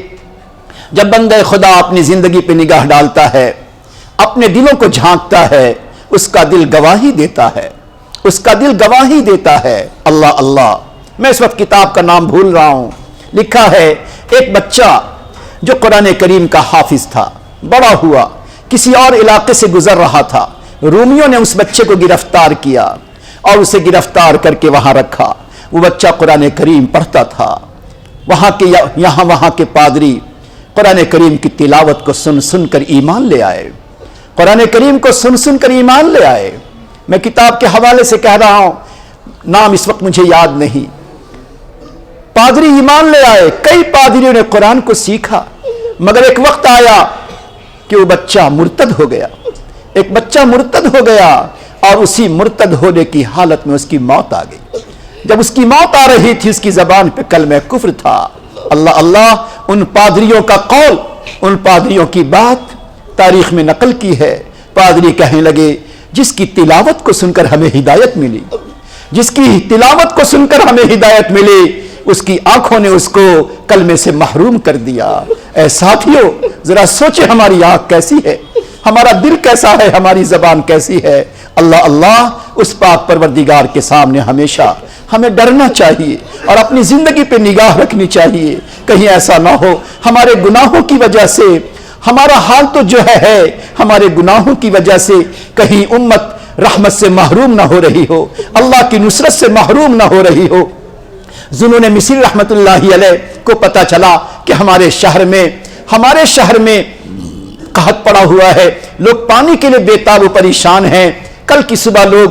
جب بندے خدا اپنی زندگی پہ نگاہ ڈالتا ہے، اپنے دلوں کو جھانکتا ہے، اس کا دل گواہی دیتا ہے، اس کا دل گواہی دیتا ہے۔ اللہ اللہ، میں اس وقت کتاب کا نام بھول رہا ہوں، لکھا ہے ایک بچہ جو قرآن کریم کا حافظ تھا، بڑا ہوا، کسی اور علاقے سے گزر رہا تھا، رومیوں نے اس بچے کو گرفتار کیا اور اسے گرفتار کر کے وہاں رکھا۔ وہ بچہ قرآن کریم پڑھتا تھا، وہاں کے پادری قرآن کریم کی تلاوت کو سن سن کر ایمان لے آئے، قرآن کریم کو سن سن کر ایمان لے آئے۔ میں کتاب کے حوالے سے کہہ رہا ہوں، نام اس وقت مجھے یاد نہیں، پادری ایمان لے آئے، کئی پادریوں نے قرآن کو سیکھا، مگر ایک وقت آیا کہ وہ بچہ مرتد ہو گیا، ایک بچہ مرتد ہو گیا اور اسی مرتد ہونے کی حالت میں اس کی موت آ گئی۔ جب اس کی موت آ رہی تھی، اس کی زبان پہ کلمہ کفر تھا۔ اللہ اللہ، ان پادریوں کا قول، ان پادریوں کی بات تاریخ میں نقل کی ہے۔ پادری کہنے لگے جس کی تلاوت کو سن کر ہمیں ہدایت ملی، جس کی تلاوت کو سن کر ہمیں ہدایت ملی، اس کی آنکھوں نے اس کو کلمے سے محروم کر دیا۔ اے ساتھیو، ذرا سوچے ہماری آنکھ کیسی ہے، ہمارا دل کیسا ہے، ہماری زبان کیسی ہے۔ اللہ اللہ، اس پاک پروردگار کے سامنے ہمیشہ ہمیں ڈرنا چاہیے اور اپنی زندگی پہ نگاہ رکھنی چاہیے، کہیں ایسا نہ ہو ہمارے گناہوں کی وجہ سے ہمارا حال تو جو ہے ہمارے گناہوں کی وجہ سے کہیں امت رحمت سے محروم نہ ہو رہی ہو، اللہ کی نصرت سے محروم نہ ہو رہی ہو۔ ذوالنون مصری رحمت اللہ علیہ کو پتا چلا کہ ہمارے شہر میں قحط پڑا ہوا ہے، لوگ پانی کے لیے بے تاب و پریشان ہیں۔ کل کی صبح لوگ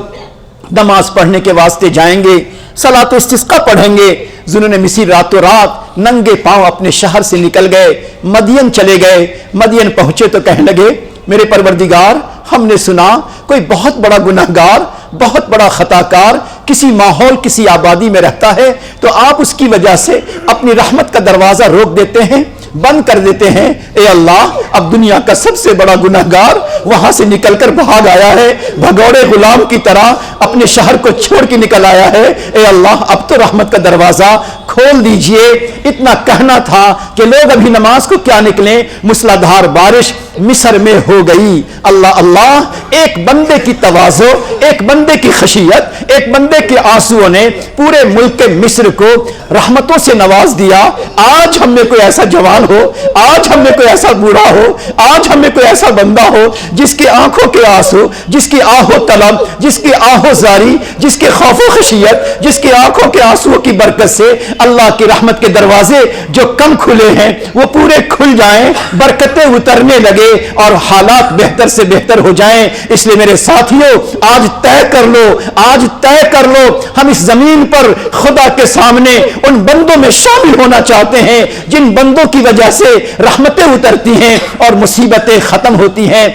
نماز پڑھنے کے واسطے جائیں گے، صلاۃ استسقاء پڑھیں گے۔ ذوالنون مصری راتوں رات ننگے پاؤں اپنے شہر سے نکل گئے، مدین چلے گئے۔ مدین پہنچے تو کہنے لگے میرے پروردگار، ہم نے سنا کوئی بہت بڑا گناہگار، بہت بڑا خطاکار کسی ماحول کسی آبادی میں رہتا ہے تو آپ اس کی وجہ سے اپنی رحمت کا دروازہ روک دیتے ہیں، بند کر دیتے ہیں۔ اے اللہ، اب دنیا کا سب سے بڑا گناہگار وہاں سے نکل کر بھاگ آیا ہے، بھگوڑے غلام کی طرح اپنے شہر کو چھوڑ کے نکل آیا ہے۔ اے اللہ، اب تو رحمت کا دروازہ کھول دیجئے۔ اتنا کہنا تھا کہ لوگ ابھی نماز کو کیا نکلیں، موسلادھار بارش مصر میں ہو گئی۔ اللہ اللہ، ایک بندے کی تواضع، ایک بندے کی خشیت، ایک بندے کے آنسوؤں نے پورے ملک کے مصر کو رحمتوں سے نواز دیا۔ آج ہم میں کوئی ایسا جوان ہو، آج ہم میں کوئی ایسا بوڑھا ہو، آج ہم میں کوئی ایسا بندہ ہو جس کی آنکھوں کے آنسو، جس کی آہو طلب، جس کی آہو زاری، جس کی خوف و خشیت، جس کی آنکھوں کے آنسو کی برکت سے اللہ کی رحمت کے دروازے جو کم کھلے ہیں وہ پورے کھل جائیں، برکتیں اترنے لگے اور حالات بہتر سے بہتر ہو جائیں۔ اس لیے میرے ساتھیوں، آج طے کر لو، آج طے کر لو، ہم اس زمین پر خدا کے سامنے ان بندوں میں شامل ہونا چاہتے ہیں جن بندوں کی وجہ سے رحمتیں اترتی ہیں اور مصیبتیں ختم ہوتی ہیں۔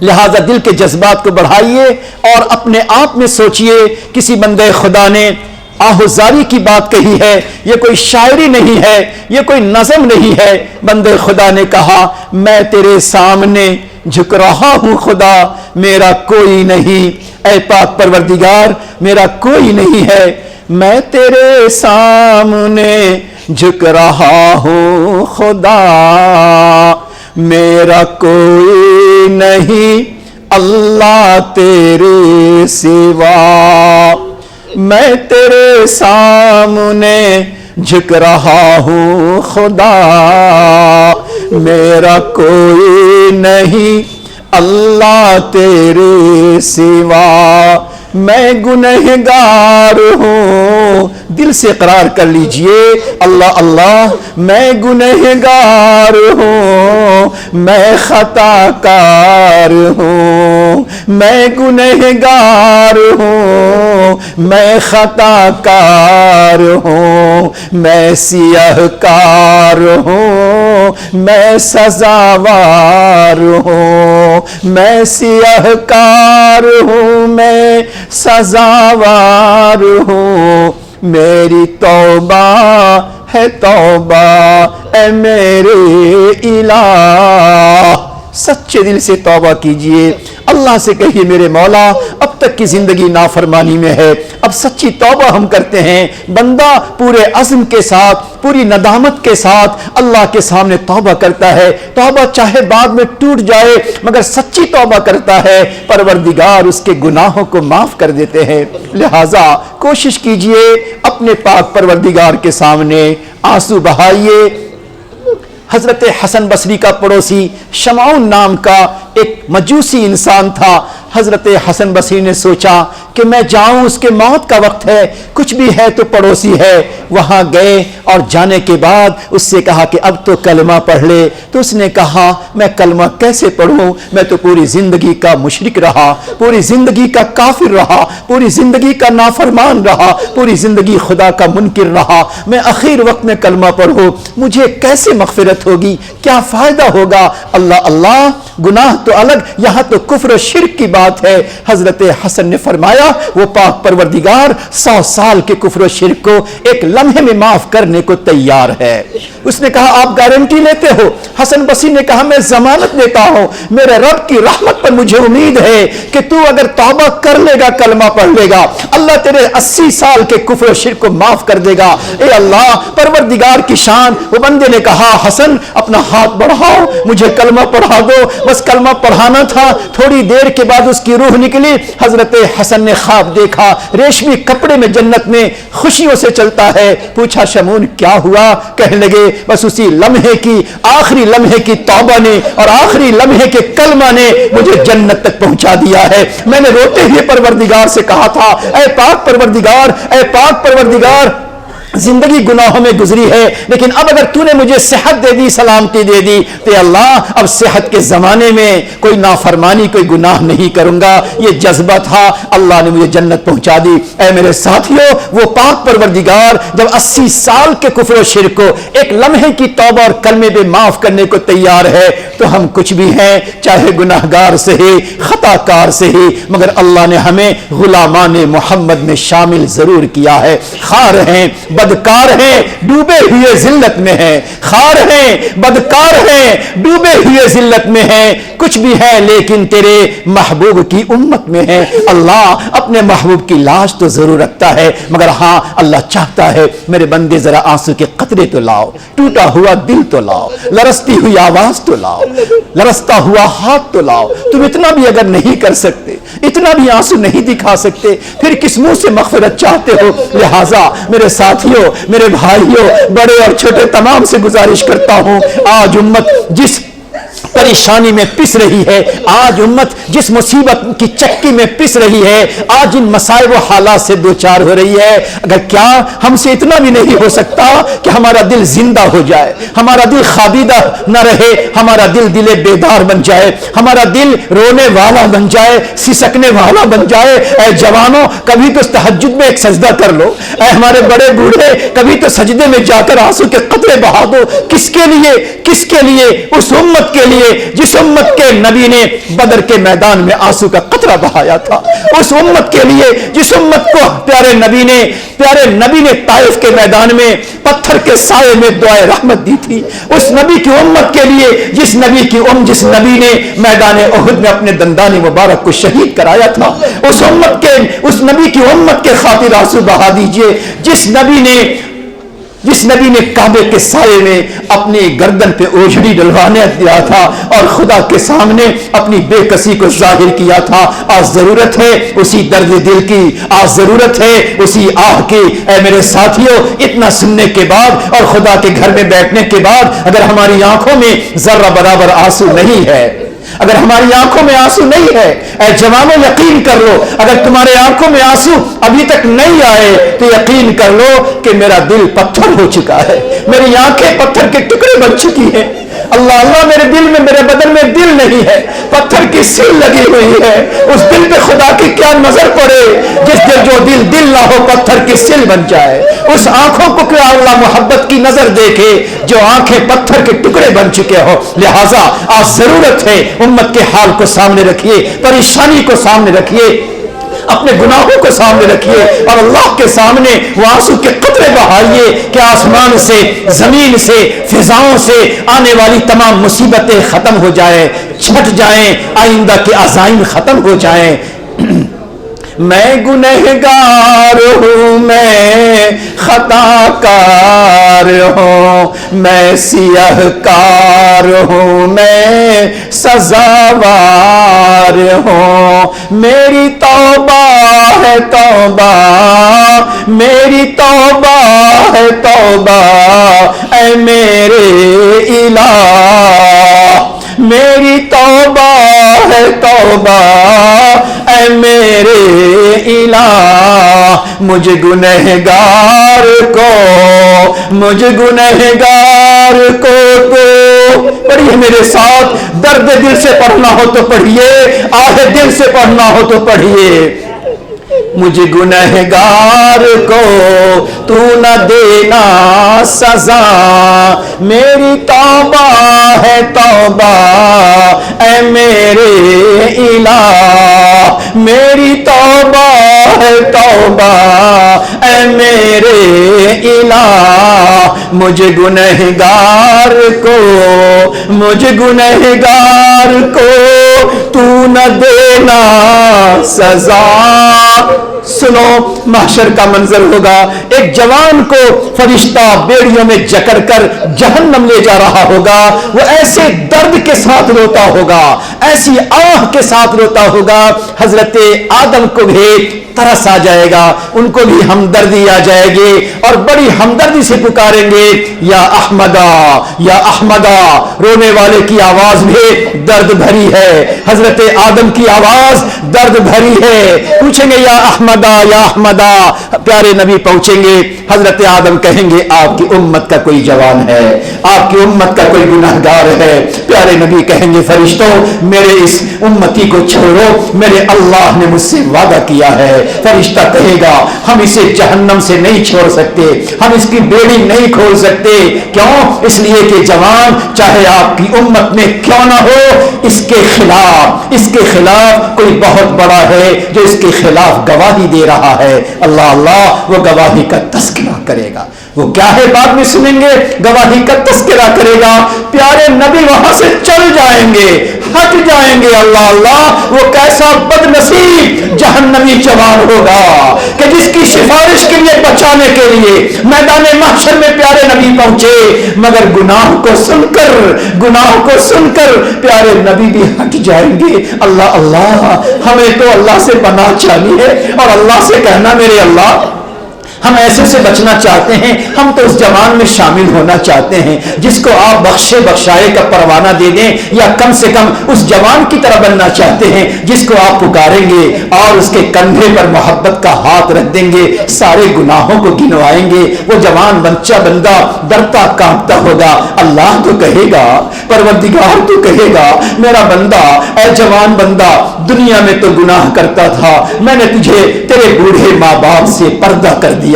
لہذا دل کے جذبات کو بڑھائیے اور اپنے آپ میں سوچئے، کسی بندے خدا نے آہوزاری کی بات کہی ہے، یہ کوئی شاعری نہیں ہے، یہ کوئی نظم نہیں ہے۔ بندے خدا نے کہا میں تیرے سامنے جھک رہا ہوں خدا، میرا کوئی نہیں۔ اے پاک پروردگار، میرا کوئی نہیں ہے، میں تیرے سامنے جھک رہا ہوں خدا، میرا کوئی نہیں اللہ تیرے سوا، میں تیرے سامنے جھک رہا ہوں خدا، میرا کوئی نہیں اللہ تیرے سوا، میں گنہگار ہوں۔ دل سے اقرار کر لیجئے، اللہ اللہ، میں گنہگار ہوں، میں خطا کار ہوں، میں گنہگار ہوں، میں خطا کار ہوں، میں سیاہ کار ہوں، میں سزاوار ہوں، میں سیاہ کار ہوں، میں سزاوار ہوں، میری توبہ ہے توبہ اے میرے الہ۔ سچے دل سے توبہ کیجئے، اللہ سے کہیے میرے مولا اب تک کی زندگی نافرمانی میں ہے، اب سچی توبہ ہم کرتے ہیں۔ بندہ پورے عزم کے ساتھ، پوری ندامت کے ساتھ اللہ کے سامنے توبہ کرتا ہے، توبہ چاہے بعد میں ٹوٹ جائے مگر سچی توبہ کرتا ہے، پروردگار اس کے گناہوں کو معاف کر دیتے ہیں۔ لہٰذا کوشش کیجئے اپنے پاک پروردگار کے سامنے آنسو بہائیے۔ حضرت حسن بصری کا پڑوسی شمعون نام کا ایک مجوسی انسان تھا۔ حضرت حسن بصری نے سوچا کہ میں جاؤں، اس کے موت کا وقت ہے، کچھ بھی ہے تو پڑوسی ہے۔ وہاں گئے اور جانے کے بعد اس سے کہا کہ اب تو کلمہ پڑھ لے۔ تو اس نے کہا میں کلمہ کیسے پڑھوں، میں تو پوری زندگی کا مشرک رہا، پوری زندگی کا کافر رہا، پوری زندگی کا نافرمان رہا، پوری زندگی خدا کا منکر رہا، میں اخیر وقت میں کلمہ پڑھوں، مجھے کیسے مغفرت ہوگی، کیا فائدہ ہوگا؟ اللہ اللہ، گناہ تو الگ، یہاں تو کفر و شرک کی بات ہے۔ حضرت حسن نے فرمایا وہ پاک پروردگار 100 سال کے کفر و شرک کو ایک لمحے میں معاف کرنے کو تیار ہے۔ اس نے کہا آپ گارنٹی لیتے ہو؟ حسن بصری نے کہا میں ضمانت دیتا ہوں، میرے رب کی رحمت پر مجھے امید ہے کہ تو اگر توبہ کر لے گا، کلمہ پڑھ لے گا، اللہ تیرے 80 سال کے کفر و شرک کو معاف کر دے گا۔ اے اللہ پروردگار کی شان۔ وہ بندے نے کہا حسن اپنا ہاتھ بڑھاؤ، مجھے کلمہ پڑھا دو۔ بس کلمہ پڑھانا تھا، تھوڑی دیر کے بعد اس کی روح نکلی. حضرت حسن نے خواب دیکھا, ریشمی کپڑے میں جنت میں خوشیوں سے چلتا ہے. پوچھا شمون کیا ہوا؟ کہنے لگے بس اسی لمحے کی, آخری لمحے کی توبہ نے اور آخری لمحے کے کلمہ نے مجھے جنت تک پہنچا دیا ہے. میں نے روتے ہوئے پروردگار سے کہا تھا, اے پاک پروردگار, اے پاک پروردگار, زندگی گناہوں میں گزری ہے, لیکن اب اگر تو نے مجھے صحت دے دی, سلامتی دے دی, تو اللہ اب صحت کے زمانے میں کوئی نافرمانی, کوئی گناہ نہیں کروں گا. یہ جذبہ تھا, اللہ نے مجھے جنت پہنچا دی. اے میرے ساتھیوں, وہ پاک پروردگار جب 80 سال کے کفر و شرک کو ایک لمحے کی توبہ اور کلمے پہ معاف کرنے کو تیار ہے, تو ہم کچھ بھی ہیں, چاہے گناہگار سے ہی, خطا کار سے ہی, مگر اللہ نے ہمیں غلامان محمد میں شامل ضرور کیا ہے. خار ہیں, بدکار ہیں, ڈوبے ہوئے ذلت میں ہیں. خار ہیں, بدکار ہیں, ڈوبے ہوئے ذلت میں ہیں, کچھ بھی ہے لیکن تیرے محبوب کی امت میں ہیں. اللہ اپنے محبوب کی لاش تو ضرور رکھتا ہے, مگر ہاں اللہ چاہتا ہے میرے بندے ذرا آنسو کے قطرے تو لاؤ, ٹوٹا ہوا دل تو لاؤ, لرزتی ہوئی آواز تو لاؤ, لرزتا ہوا ہاتھ تو لاؤ. تم اتنا بھی اگر نہیں کر سکتے, اتنا بھی آنسو نہیں دکھا سکتے, پھر کس منہ سے مغفرت چاہتے ہو؟ لہٰذا میرے ساتھیوں, میرے بھائیوں, بڑے اور چھوٹے تمام سے گزارش کرتا ہوں, آج امت جس پریشانی میں پس رہی ہے, آج امت جس مصیبت کی چکی میں پس رہی ہے, آج ان مسائب و حالات سے دوچار ہو رہی ہے, اگر کیا ہم سے اتنا بھی نہیں ہو سکتا کہ ہمارا دل زندہ ہو جائے, ہمارا دل خوابیدہ نہ رہے, ہمارا دل دل بیدار بن جائے, ہمارا دل رونے والا بن جائے, سسکنے والا بن جائے. اے جوانوں, کبھی تو تہجد میں ایک سجدہ کر لو. اے ہمارے بڑے بوڑھے, کبھی تو سجدے میں جا کر آنسو کے قطرے بہا دو. کس کے لیے؟ کس کے لیے؟ اس امت کے لیے جس امت کے نبی نے بدر کے میدان میں آنسو کا قطرہ بہایا تھا, اس امت کے لیے جس امت کو پیارے نبی نے طائف کے میدان میں پتھر کے سائے میں دعائے رحمت دی تھی, اس نبی کی امت کے لیے جس نبی نے میدان احد میں اپنے دندان مبارک کو شہید کرایا تھا, اس نبی کی امت کے خاطر آنسو بہا دیجئے. جس نبی نے کعبے کے سائے میں اپنی گردن پہ اوجھڑی ڈلوانے دیا تھا اور خدا کے سامنے اپنی بے کسی کو ظاہر کیا تھا. آج ضرورت ہے اسی درد دل کی, آج ضرورت ہے اسی آہ کی. اے میرے ساتھیوں, اتنا سننے کے بعد اور خدا کے گھر میں بیٹھنے کے بعد اگر ہماری آنکھوں میں ذرہ برابر آنسو نہیں ہے, اگر ہماری آنکھوں میں آنسو نہیں ہے, اے جوانوں یقین کر لو, اگر تمہارے آنکھوں میں آنسو ابھی تک نہیں آئے تو یقین کر لو کہ میرا دل پتھر ہو چکا ہے, میری آنکھیں پتھر کے ٹکڑے بن چکی ہیں. اللہ اللہ, میرے دل میں, میرے بدن میں دل نہیں ہے, پتھر کی سیل لگی ہوئی ہے. اس دل پہ خدا کی کیا نظر پڑے, جو دل نہ ہو پتھر کی سیل بن جائے. اس آنکھوں کو کیا اللہ محبت کی نظر دیکھے جو آنکھیں پتھر کے ٹکڑے بن چکے ہو. لہٰذا آج ضرورت ہے امت کے حال کو سامنے رکھیے, پریشانی کو سامنے رکھیے, اپنے گناہوں کو سامنے رکھیے اور اللہ کے سامنے وہ آنسو کے قطرے بہائیے کہ آسمان سے, زمین سے, فضاؤں سے آنے والی تمام مصیبتیں ختم ہو جائیں, چھٹ جائیں, آئندہ کے عزائم ختم ہو جائیں. میں گنہگار ہوں, میں خطا کار ہوں, میں سیاہ کار ہوں, میں سزاوار ہوں. میری توبہ ہے توبہ, میری توبہ ہے توبہ, اے میرے الہ. میری توبہ ہے توبہ, اے میرے الہ. مجھے گنہگار کو تو پڑھیے میرے ساتھ, درد دل سے پڑھنا ہو تو پڑھیے, آہ دل سے پڑھنا ہو تو پڑھیے. مجھے گنہگار کو تو نہ دینا سزا, میری توبہ ہے توبہ, اے میرے الہ. میری توبہ ہے توبہ, اے میرے الہ. مجھے گنہگار کو تو نہ دینا سزا. سنو محشر کا منظر ہوگا، ایک جوان کو فرشتہ بیڑیوں میں جکڑ کر جہنم لے جا رہا ہوگا، وہ ایسے درد کے ساتھ روتا ہوگا، ایسی آہ کے ساتھ روتا ہوگا، حضرت آدم کو بھی ترس آ جائے گا، ان کو بھی ہمدردی آ جائے گی اور بڑی ہمدردی سے پکاریں گے یا احمدا یا احمدا۔ رونے والے کی آواز بھی درد بھری ہے، حضرت آدم کی آواز درد بھری ہے، پوچھیں گے یا احمدا یا احمدا، پیارے نبی پہنچیں گے، حضرت آدم کہیں گے آپ کی امت کا کوئی جوان ہے، آپ کی امت کا کوئی گناہگار ہے، پیارے نبی کہیں گے فرشتوں میرے اس امتی کو چھوڑو، میرے اللہ نے مجھ سے وعدہ کیا ہے۔ فرشتہ کہے گا ہم اسے جہنم سے نہیں چھوڑ سکتے، ہم اس کی بیڑی نہیں کھول سکتے، کیوں؟ اس لیے کہ جوان چاہے آپ کی امت میں کیوں نہ ہو، اس کے خلاف کوئی بہت بڑا ہے جو اس کے خلاف گواہی دے رہا ہے، اللہ اللہ وہ گواہی کا تذکرہ کرے گا۔ وہ کیا ہے بعد میں سنیں گے، گواہی کا تذکرہ کرے گا، پیارے نبی وہاں سے چل جائیں گے، ہٹ جائیں گے، اللہ اللہ وہ کیسا بد نصیب جہنمی جوان ہوگا کہ جس کی سفارش کے لیے بچانے کے لیے میدان محشر میں پیارے نبی پہنچے، مگر گناہ کو سن کر پیارے نبی بھی ہٹ جائیں گے۔ اللہ اللہ ہمیں تو اللہ سے پناہ چاہیے اور اللہ سے کہنا میرے اللہ ہم ایسے سے بچنا چاہتے ہیں، ہم تو اس جوان میں شامل ہونا چاہتے ہیں جس کو آپ بخشائے کا پروانہ دے دیں، یا کم سے کم اس جوان کی طرح بننا چاہتے ہیں جس کو آپ پکاریں گے اور اس کے کندھے پر محبت کا ہاتھ رکھ دیں گے، سارے گناہوں کو گنوائیں گے، وہ جوان بندہ ڈرتا کانپتا ہوگا۔ اللہ تو کہے گا، پروردگار تو کہے گا میرا بندہ، اے جوان بندہ دنیا میں تو گناہ کرتا تھا، میں نے تجھے تیرے بوڑھے ماں باپ سے پردہ کر دیا،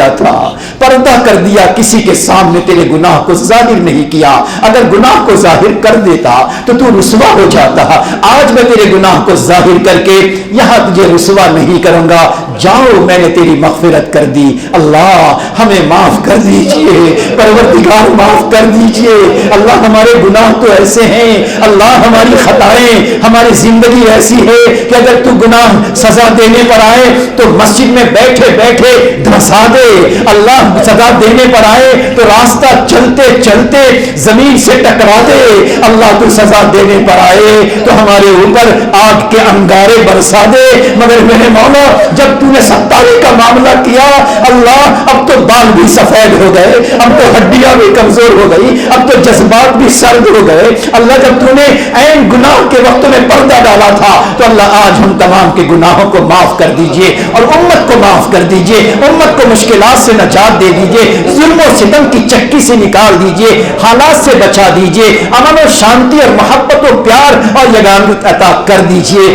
کسی کے سامنے تیرے گناہ کو ظاہر نہیں کیا، اگر گناہ کو ظاہر کر دیتا تو تو رسوا ہو جاتا، آج میں تیرے گناہ کو ظاہر کر کے یہاں تجھے رسوا نہیں کروں گا، جاؤ میں نے تیری مغفرت کر دی۔ اللہ ہمیں معاف کر دیجئے، پروردگار معاف کر دیجئے، اللہ ہمارے گناہ تو ایسے ہیں، اللہ ہماری خطائیں، ہماری زندگی ایسی ہے کہ اگر تو گناہ سزا دینے پر آئے تو مسجد میں بیٹھے بیٹھے دھسا دے، اللہ سزا دینے پر آئے تو راستہ چلتے چلتے زمین سے ٹکرا دے، اللہ تو سزا دینے پر آئے تو ہمارے اوپر آگ کے انگارے برسا دے، مگر میرے مولا جب تو نے ستارے کا معاملہ کیا، اللہ اب تو بال بھی سفید ہو گئے، اب تو ہڈیاں بھی کمزور ہو گئی، اب تو جذبات بھی سرد ہو گئے، اللہ جب تو نے عین گناہ کے وقت میں پردہ ڈالا تھا تو اللہ آج ہم تمام کے گناہوں کو معاف کر دیجئے اور امت کو معاف کر دیجئے، امت کو مشکلات سے نجات دے دیجئے، ظلم و ستم کی چکی سے نکال دیجئے، حالات سے بچا دیجئے، امن و شانتی اور محبت و پیار اور یگانت عطا کر دیجئے۔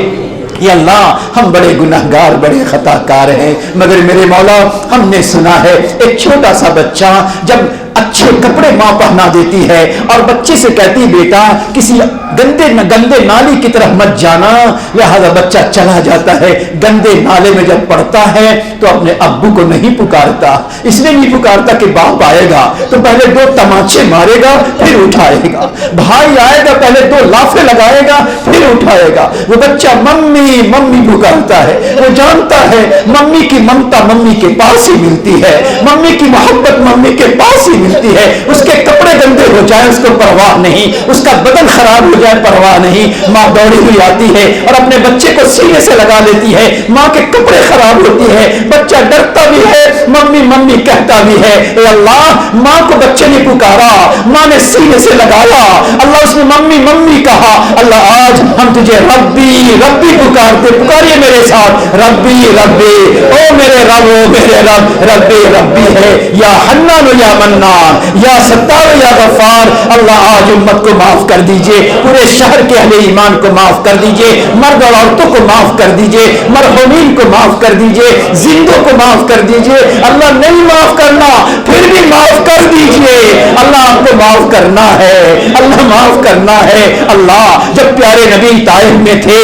یا اللہ ہم بڑے گناہگار، بڑے خطا کار ہیں، مگر میرے مولا ہم نے سنا ہے ایک چھوٹا سا بچہ جب اچھے کپڑے ماں پہنا دیتی ہے اور بچے سے کہتی بیٹا کسی گندے نالی کی طرف مت جانا، لہذا بچہ چلا جاتا ہے، گندے نالے میں جب پڑتا ہے تو اپنے ابو کو نہیں پکارتا، اس لیے نہیں پکارتا کہ باپ آئے گا تو پہلے 2 تماچے مارے گا پھر اٹھائے گا، بھائی آئے گا پہلے 2 لافے لگائے گا پھر اٹھائے گا، وہ بچہ ممی ممی پکارتا ہے، وہ جانتا ہے ممی کی ممتا ممی کے پاس ہی ملتی ہے، ممی کی محبت ممی کے پاس ہی ملتی ہے، اس کے کپڑے گندے ہو جائیں اس کو پرواہ نہیں، اس کا بدن خراب ہو جائے پرواہ نہیں، ماں دوڑی ہوئی آتی ہے اور اپنے بچے کو سینے سے لگا لیتی ہے، ماں کے کپڑے خراب ہوتی ہے، بچہ ڈرتا بھی ہے ممی ممی کہتا بھی ہے، اے اللہ ماں کو بچے نے پکارا، ماں نے سینے سے لگایا، اللہ اس نے ممی ممی کہا، اللہ آج ہم تجھے ربی ربی پکاریے میرے ساتھ، ربی ربی، او میرے رب او میرے رب، ربی ربی ہے، یا حنان یا منان، یا ستار یا غفار، اللہ آج امت کو معاف کر دیجئے، پورے شہر کے اہل ایمان کو معاف کر دیجئے، مرد اور عورتوں کو معاف کر دیجئے، مرحومین کو معاف کر دیجئے، زندوں کو معاف کر دیجئے، اللہ نہیں معاف کرنا پھر بھی معاف کر دیجئے، اللہ آپ کو معاف کرنا ہے، اللہ معاف کرنا ہے۔ اللہ جب پیارے نبی طائف میں تھے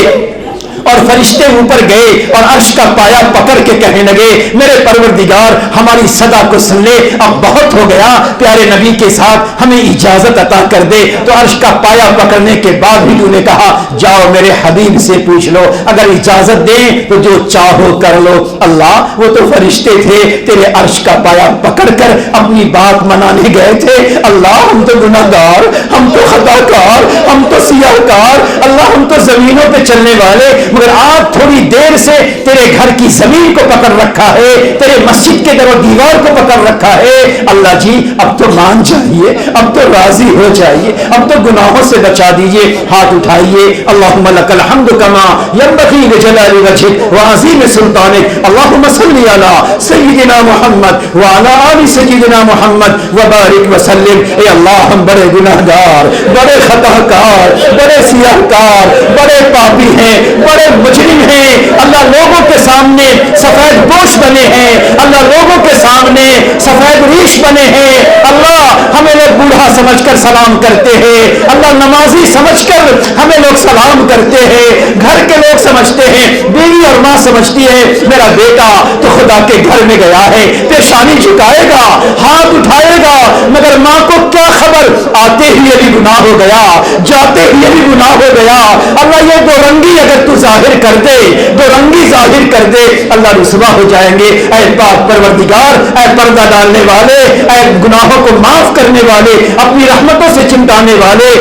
اور فرشتے اوپر گئے اور عرش کا پایا پکڑ کے کہنے لگے میرے پروردگار ہماری صدا کو سن لے، اب بہت ہو گیا، پیارے نبی کے ساتھ ہمیں اجازت عطا کر دے۔ تو عرش کا پایا پکڑنے کے بعد بھی تو نے کہا جاؤ میرے حبیب سے پوچھ لو، اگر اجازت دیں تو جو چاہو کر لو۔ اللہ وہ تو فرشتے تھے تیرے عرش کا پایا پکڑ کر اپنی بات منانے گئے تھے، اللہ ہم تو گناہگار، ہم تو خطا کار، ہم تو سیاہ کار، اللہ ہم تو زمینوں پہ چلنے والے، مگر آپ تھوڑی دیر سے تیرے گھر کی زمین کو پکڑ رکھا ہے، تیرے مسجد کے در و دیوار کو پکڑ رکھا ہے۔ اللہ جی اب تو مان جائیے، اب تو راضی ہو جائیے، اب تو گناہوں سے بچا دیجئے۔ ہاتھ اٹھائیے، اللہم لک الحمد کما ینبغی لجلال وجہک وعظیم سلطانک، اللہم صلی علی سیدنا محمد وعلی آل سیدنا محمد وبارک وسلم۔ اے اللہ ہم بڑے گناہگار، بڑے خطا کار، بڑے سیاہ کار، بڑے پاپی ہیں، بڑے مجرم ہیں، اللہ لوگوں کے سامنے سفید پوش بنے ہیں، اللہ لوگوں کے سامنے سفید ریش بنے ہیں، اللہ ہمیں لوگ بوڑھا سمجھ کر سلام کرتے ہیں، اللہ نمازی سمجھ کر ہمیں لوگ سلام کرتے ہیں، گھر کے لوگ سمجھتے ہیں، بیوی اور ماں سمجھتی ہے میرا بیٹا تو خدا کے گھر میں گیا ہے، پیشانی جھکائے گا، ہاتھ اٹھائے گا، مگر ماں کو کیا خبر آتے ہی یہ بھی گناہ ہو گیا، جاتے ہی یہ بھی گناہ ہو گیا۔ اللہ یہ دو رنگی اگر تو ظاہر کر دے، دو رنگی ظاہر کر دے، اللہ رسوا ہو جائیں گے۔ اے پاک پروردگار، اے پردہ ڈالنے والے، اے گناہوں کو معاف کرنے والے، اپنی رحمتوں سے چمٹانے والے،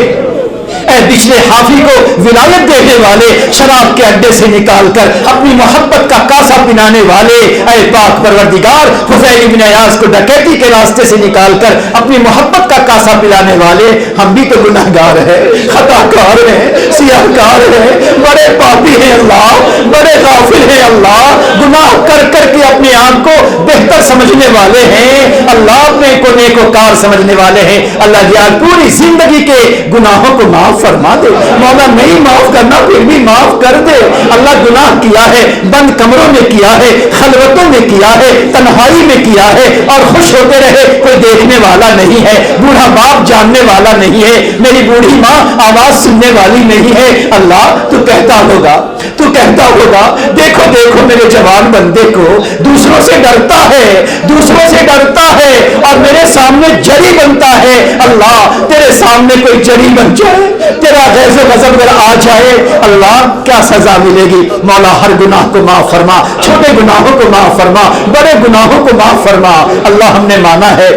اے بچھلے حافی کو ولایت دینے والے، شراب کے اڈے سے نکال کر اپنی محبت کا کاسا پلانے والے، اے پاک پروردگار حذیل بن ایاز کو ڈکیتی کے راستے سے نکال کر اپنی محبت کا کاسا پلانے والے، ہم بھی تو گناہگار ہیں، خطا کار ہیں، سیاہ کار ہیں، بڑے پاپی ہیں اللہ، بڑے غافل ہیں اللہ، گناہ کر کر کے اپنے آپ کو بہتر سمجھنے والے ہیں اللہ، اپنے کو نیکوکار سمجھنے والے ہیں اللہ جی۔ آج پوری زندگی کے گناہوں کو معاف فرما دے مولا، نہیں معاف کرنا پھر بھی معاف کر دے اللہ۔ گناہ کیا ہے، بند کمروں میں کیا ہے، خلوتوں میں کیا ہے، تنہائی میں کیا ہے، اور خوش ہوتے رہے، کوئی دیکھنے والا نہیں ہے، بوڑھا باپ جاننے والا نہیں ہے، میری بوڑھی ماں آواز سننے والی نہیں ہے اللہ۔ تو کہتا ہوگا، تو کہتا ہوگا دیکھو دیکھو میرے جوان بندے کو، دوسروں سے ڈرتا ہے، دوسروں سے ڈرتا ہے اور میرے سامنے جری بنتا ہے اللہ۔ تیرے سامنے کوئی جری بن جائے، تیرا غیظ و غضب اگر آ جائے اللہ، کیا سزا ملے گی مولا؟ ہر گناہ کو معاف فرما، چھوٹے گناہوں کو معاف فرما، بڑے گناہوں کو معاف فرما اللہ۔ ہم نے مانا ہے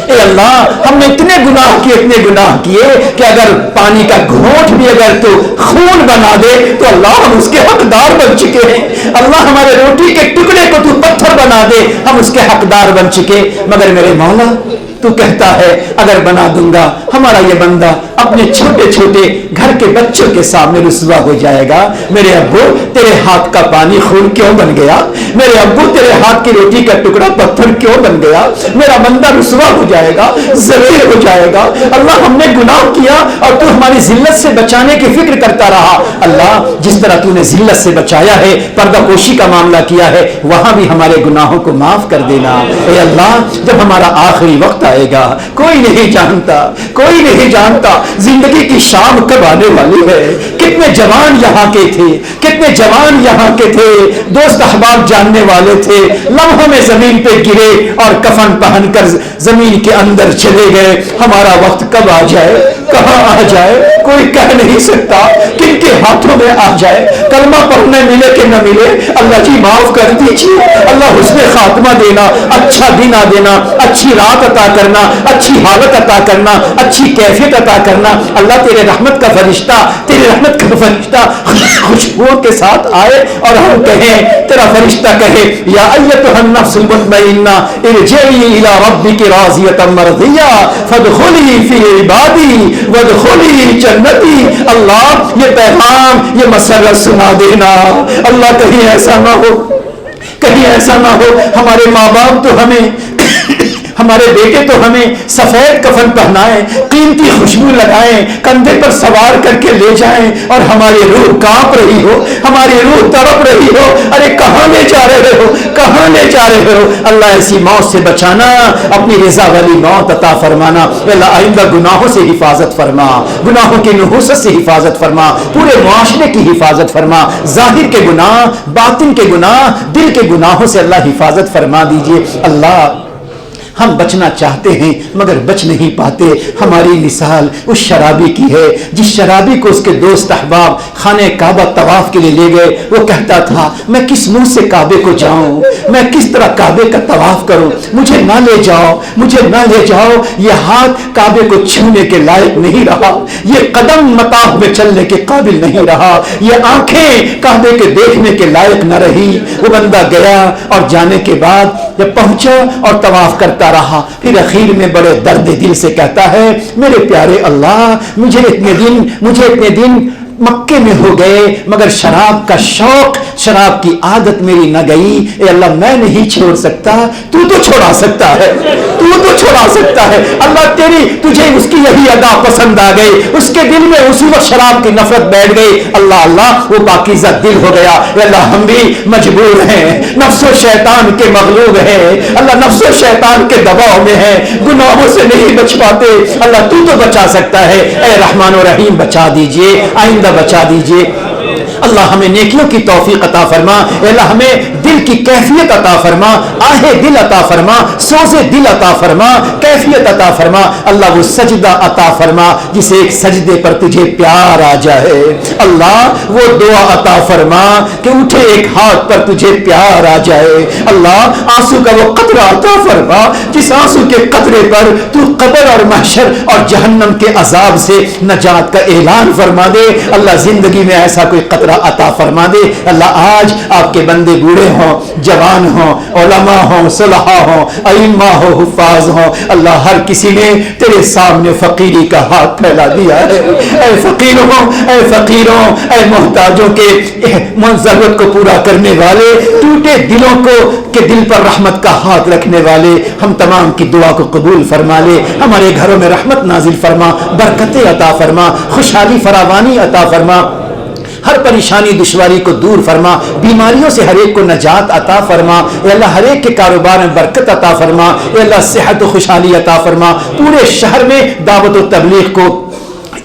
اے اللہ، ہم نے اتنے گناہ کیے، اتنے گناہ کیے کہ اگر پانی کا گھونٹ بھی اگر تو خون بنا دے تو اللہ ہم اس کے حقدار بن چکے ہیں اللہ۔ ہمارے روٹی کے ٹکڑے کو تو پتھر بنا دے، ہم اس کے حقدار بن چکے، مگر میرے مولا تو کہتا ہے اگر بنا دوں گا ہمارا یہ بندہ اپنے چھوٹے چھوٹے گھر کے بچوں کے سامنے رسوا ہو جائے گا۔ میرے ابو تیرے ہاتھ کا پانی خون کیوں بن گیا؟ میرے ابو تیرے ہاتھ کی روٹی کا ٹکڑا پتھر کیوں بن گیا؟ میرا بندہ رسوا ہو جائے گا، ذلیل ہو جائے گا اللہ۔ ہم نے گناہ کیا اور تو ہماری ذلت سے بچانے کی فکر کرتا رہا اللہ۔ جس طرح تو نے ذلت سے بچایا ہے، پردہ پوشی کا معاملہ کیا ہے، وہاں بھی ہمارے گناہوں کو معاف کر دینا اے اللہ۔ جب ہمارا آخری وقت آئے گا کوئی نہیں جانتا، کوئی نہیں جانتا زندگی کی شام کب آنے والی ہے۔ کتنے جوان یہاں کے تھے، کتنے جوان یہاں کے تھے، دوست احباب جاننے والے تھے، لمحوں میں زمین پہ گرے اور کفن پہن کر زمین کے اندر چلے گئے۔ ہمارا وقت کب آ جائے، کہاں آ جائے، کوئی کہہ نہیں سکتا، کن کے ہاتھوں میں آ جائے، کلمہ پڑھنے ملے کہ نہ ملے اللہ جی معاف کر دیجیے اللہ۔ حسن خاتمہ دینا، اچھا دن دینا، اچھی رات عطا کرنا، اچھی حالت عطا کرنا، اچھی کیفیت عطا کرنا اللہ۔ تیرے رحمت کا فرشتہ، تیرے رحمت کا فرشتہ خوشبو کے ساتھ آئے اور ہم کہیں، تیرا فرشتہ کہے یا ایتھا النفس المطمئنہ ارجعی الی ربک راضیۃ مرضیہ فادخلی فی عبادی وادخلی جنتی۔ اللہ یہ پیغام، یہ مسئلہ سنا دینا اللہ۔ کہیں ایسا نہ ہو، کہیں ایسا نہ ہو ہمارے ماں باپ تو ہمارے بیٹے تو ہمیں سفید کفن پہنائیں، قیمتی خوشبو لگائیں، کندھے پر سوار کر کے لے جائیں، اور ہماری روح کانپ رہی ہو، ہماری روح تڑپ رہی ہو، ارے کہاں لے جا رہے ہو، کہاں لے جا رہے ہو؟ اللہ ایسی موت سے بچانا، اپنی رضا والی موت عطا فرمانا۔ اللہ آئندہ گناہوں سے حفاظت فرما، گناہوں کی نحوست سے حفاظت فرما، پورے معاشرے کی حفاظت فرما، ظاہر کے گناہ، باطن کے گناہ، دل کے گناہوں سے اللہ حفاظت فرما دیجئے۔ اللہ ہم بچنا چاہتے ہیں مگر بچ نہیں پاتے۔ ہماری مثال اس شرابی کی ہے جس شرابی کو اس کے دوست احباب خانہ کعبہ طواف کے لیے لے گئے۔ وہ کہتا تھا میں کس منہ سے کعبے کو جاؤں، میں کس طرح کعبے کا طواف کروں، مجھے نہ لے جاؤ، مجھے نہ لے جاؤ۔ یہ ہاتھ کعبے کو چھونے کے لائق نہیں رہا، یہ قدم مطاف میں چلنے کے قابل نہیں رہا، یہ آنکھیں کعبے کے دیکھنے کے لائق نہ رہی۔ وہ بندہ گیا اور جانے کے بعد جب پہنچا اور طواف کرتا رہا، پھر اخیر میں بڑے درد دل سے کہتا ہے میرے پیارے اللہ، مجھے اتنے دن مکے میں ہو گئے مگر شراب کا شوق، شراب کی عادت میری نہ گئی۔ اے اللہ میں نہیں چھوڑ سکتا، تو چھوڑا سکتا ہے، تو چھوڑا سکتا ہے۔ اللہ تجھے اس کی یہی ادا پسند آ گئی، اس کے دل میں اسی وقت شراب کی نفرت بیٹھ گئی۔ اللہ وہ پاکیزہ دل ہو گیا۔ اے اللہ ہم بھی مجبور ہیں، نفس و شیطان کے مغلوب ہیں، اللہ نفس و شیطان کے دباؤ میں ہیں، گناہوں سے نہیں بچ پاتے۔ اللہ تو بچا سکتا ہے، اے رحمان و رحیم بچا دیجئے، آئندہ بچا دیجئے۔ اللہ ہمیں نیکیوں کی توفیق عطا فرما، اللہ ہمیں دل کی کیفیت عطا فرما، آہے دل عطا فرما، سوزے دل عطا فرما، کیفیت عطا فرما۔ اللہ وہ سجدہ عطا فرما جسے ایک سجدے پر تجھے پیار آ جائے۔ اللہ وہ دعا عطا فرما کہ اٹھے ایک ہاتھ پر تجھے پیار آ جائے۔ اللہ آنسو کا وہ قطرہ عطا فرما جس آنسو کے قطرے پر تو قبر اور محشر اور جہنم کے عذاب سے نجات کا اعلان فرما دے۔ اللہ زندگی میں ایسا کوئی قطرہ عطا فرما دے۔ اللہ آج آپ کے بندے بوڑھے ہوں، جوان ہوں، علماء ہوں، صلحاء ہوں، ائمہ ہوں، حفاظ ہوں، اللہ ہر کسی نے تیرے سامنے فقیری کا ہاتھ پھیلا دیا ہے۔ اے فقیروں، اے محتاجوں کے ضرورت کو پورا کرنے والے، ٹوٹے دلوں کے دل پر رحمت کا ہاتھ رکھنے والے، ہم تمام کی دعا کو قبول فرما لے۔ ہمارے گھروں میں رحمت نازل فرما، برکتیں عطا فرما، خوشحالی فراوانی عطا فرما، ہر پریشانی دشواری کو دور فرما، بیماریوں سے ہر ایک کو نجات عطا فرما۔ اے اللہ ہر ایک کے کاروبار میں برکت عطا فرما، اے اللہ صحت و خوشحالی عطا فرما۔ پورے شہر میں دعوت و تبلیغ کو،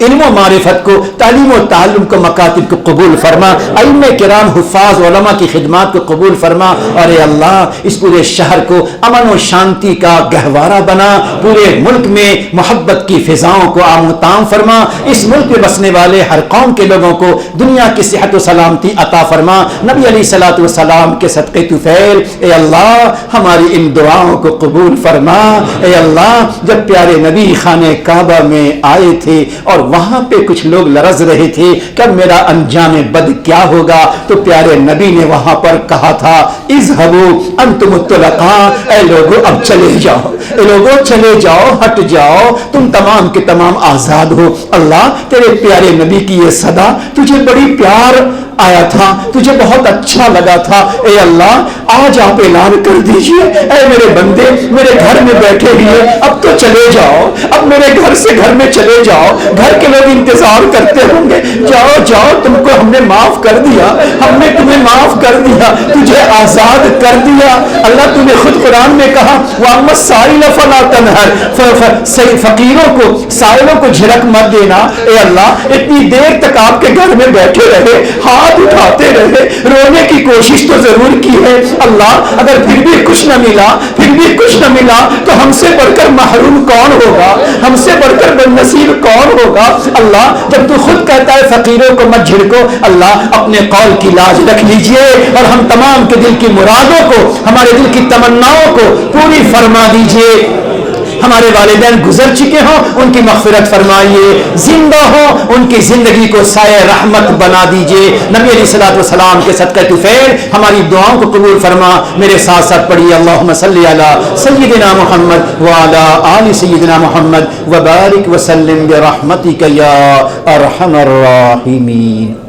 علم و معرفت کو، تعلیم و تعلم کو، مکاتب کو قبول فرما، ائمہ کرام حفاظ علماء کی خدمات کو قبول فرما، اور اے اللہ اس پورے شہر کو امن و شانتی کا گہوارہ بنا، پورے ملک میں محبت کی فضاؤں کو عام و تام فرما، اس ملک میں بسنے والے ہر قوم کے لوگوں کو دنیا کی صحت و سلامتی عطا فرما، نبی علیہ الصلوۃ والسلام کے صدقے طفیل۔ اے اللہ ہماری ان دعاؤں کو قبول فرما۔ اے اللہ جب پیارے نبی خانہ کعبہ میں آئے تھے اور وہاں پہ کچھ لوگ لرز رہے تھے کہ میرا انجام بد کیا ہوگا، تو پیارے نبی نے وہاں پر کہا تھا اذهبوا انتم الطلقاء، اے لوگو اب چلے جاؤ، اے لوگو چلے جاؤ، ہٹ جاؤ، تم تمام کے تمام آزاد ہو۔ اللہ تیرے پیارے نبی کی یہ صدا تجھے بڑی پیار آیا تھا، تجھے بہت اچھا لگا تھا۔ اے اللہ آج آپ اعلان کر دیجئے اے میرے بندے میرے گھر میں بیٹھے ہوئے اب تو چلے جاؤ، اب میرے گھر سے گھر میں چلے جاؤ، گھر کے لوگ انتظار کرتے ہوں گے، جاؤ جاؤ تم کو ہم نے معاف کر دیا، ہم نے تمہیں معاف کر دیا، تجھے آزاد کر دیا۔ اللہ تم نے خود قرآن میں کہا وَأَمَّا السَّائِلَ فَلَا تَنْهَرْ، فقیروں کو سائلوں کو جھڑک مت دینا۔ اے اللہ اتنی دیر تک آپ کے گھر میں بیٹھے رہے، ہاتھ اٹھاتے رہے، رونے کی کوشش تو ضرور کی ہے اللہ، اگر پھر بھی کچھ نہ ملا، پھر بھی کچھ نہ ملا تو ہم سے بڑھ کر محروم کون ہوگا، ہم سے بڑھ کر بد نصیب کون ہوگا۔ اللہ جب تو خود کہتا ہے فقیروں کو مت جھڑکو، اللہ اپنے قول کی لاج رکھ لیجئے اور ہم تمام کے دل کی مرادوں کو، ہمارے دل کی تمناؤں کو پوری فرما دیجئے۔ ہمارے والدین گزر چکے ہوں ان کی مغفرت فرمائیے، زندہ ہوں ان کی زندگی کو سایہ رحمت بنا دیجئے۔ نبی علیہ الصلوۃ والسلام کے صدقہ طفیل ہماری دعاؤں کو قبول فرما۔ میرے ساتھ ساتھ پڑھیے اللہم صلی علی سیدنا محمد وعلی آل سیدنا محمد وبارک وسلم برحمتک یا ارحم الراحمین۔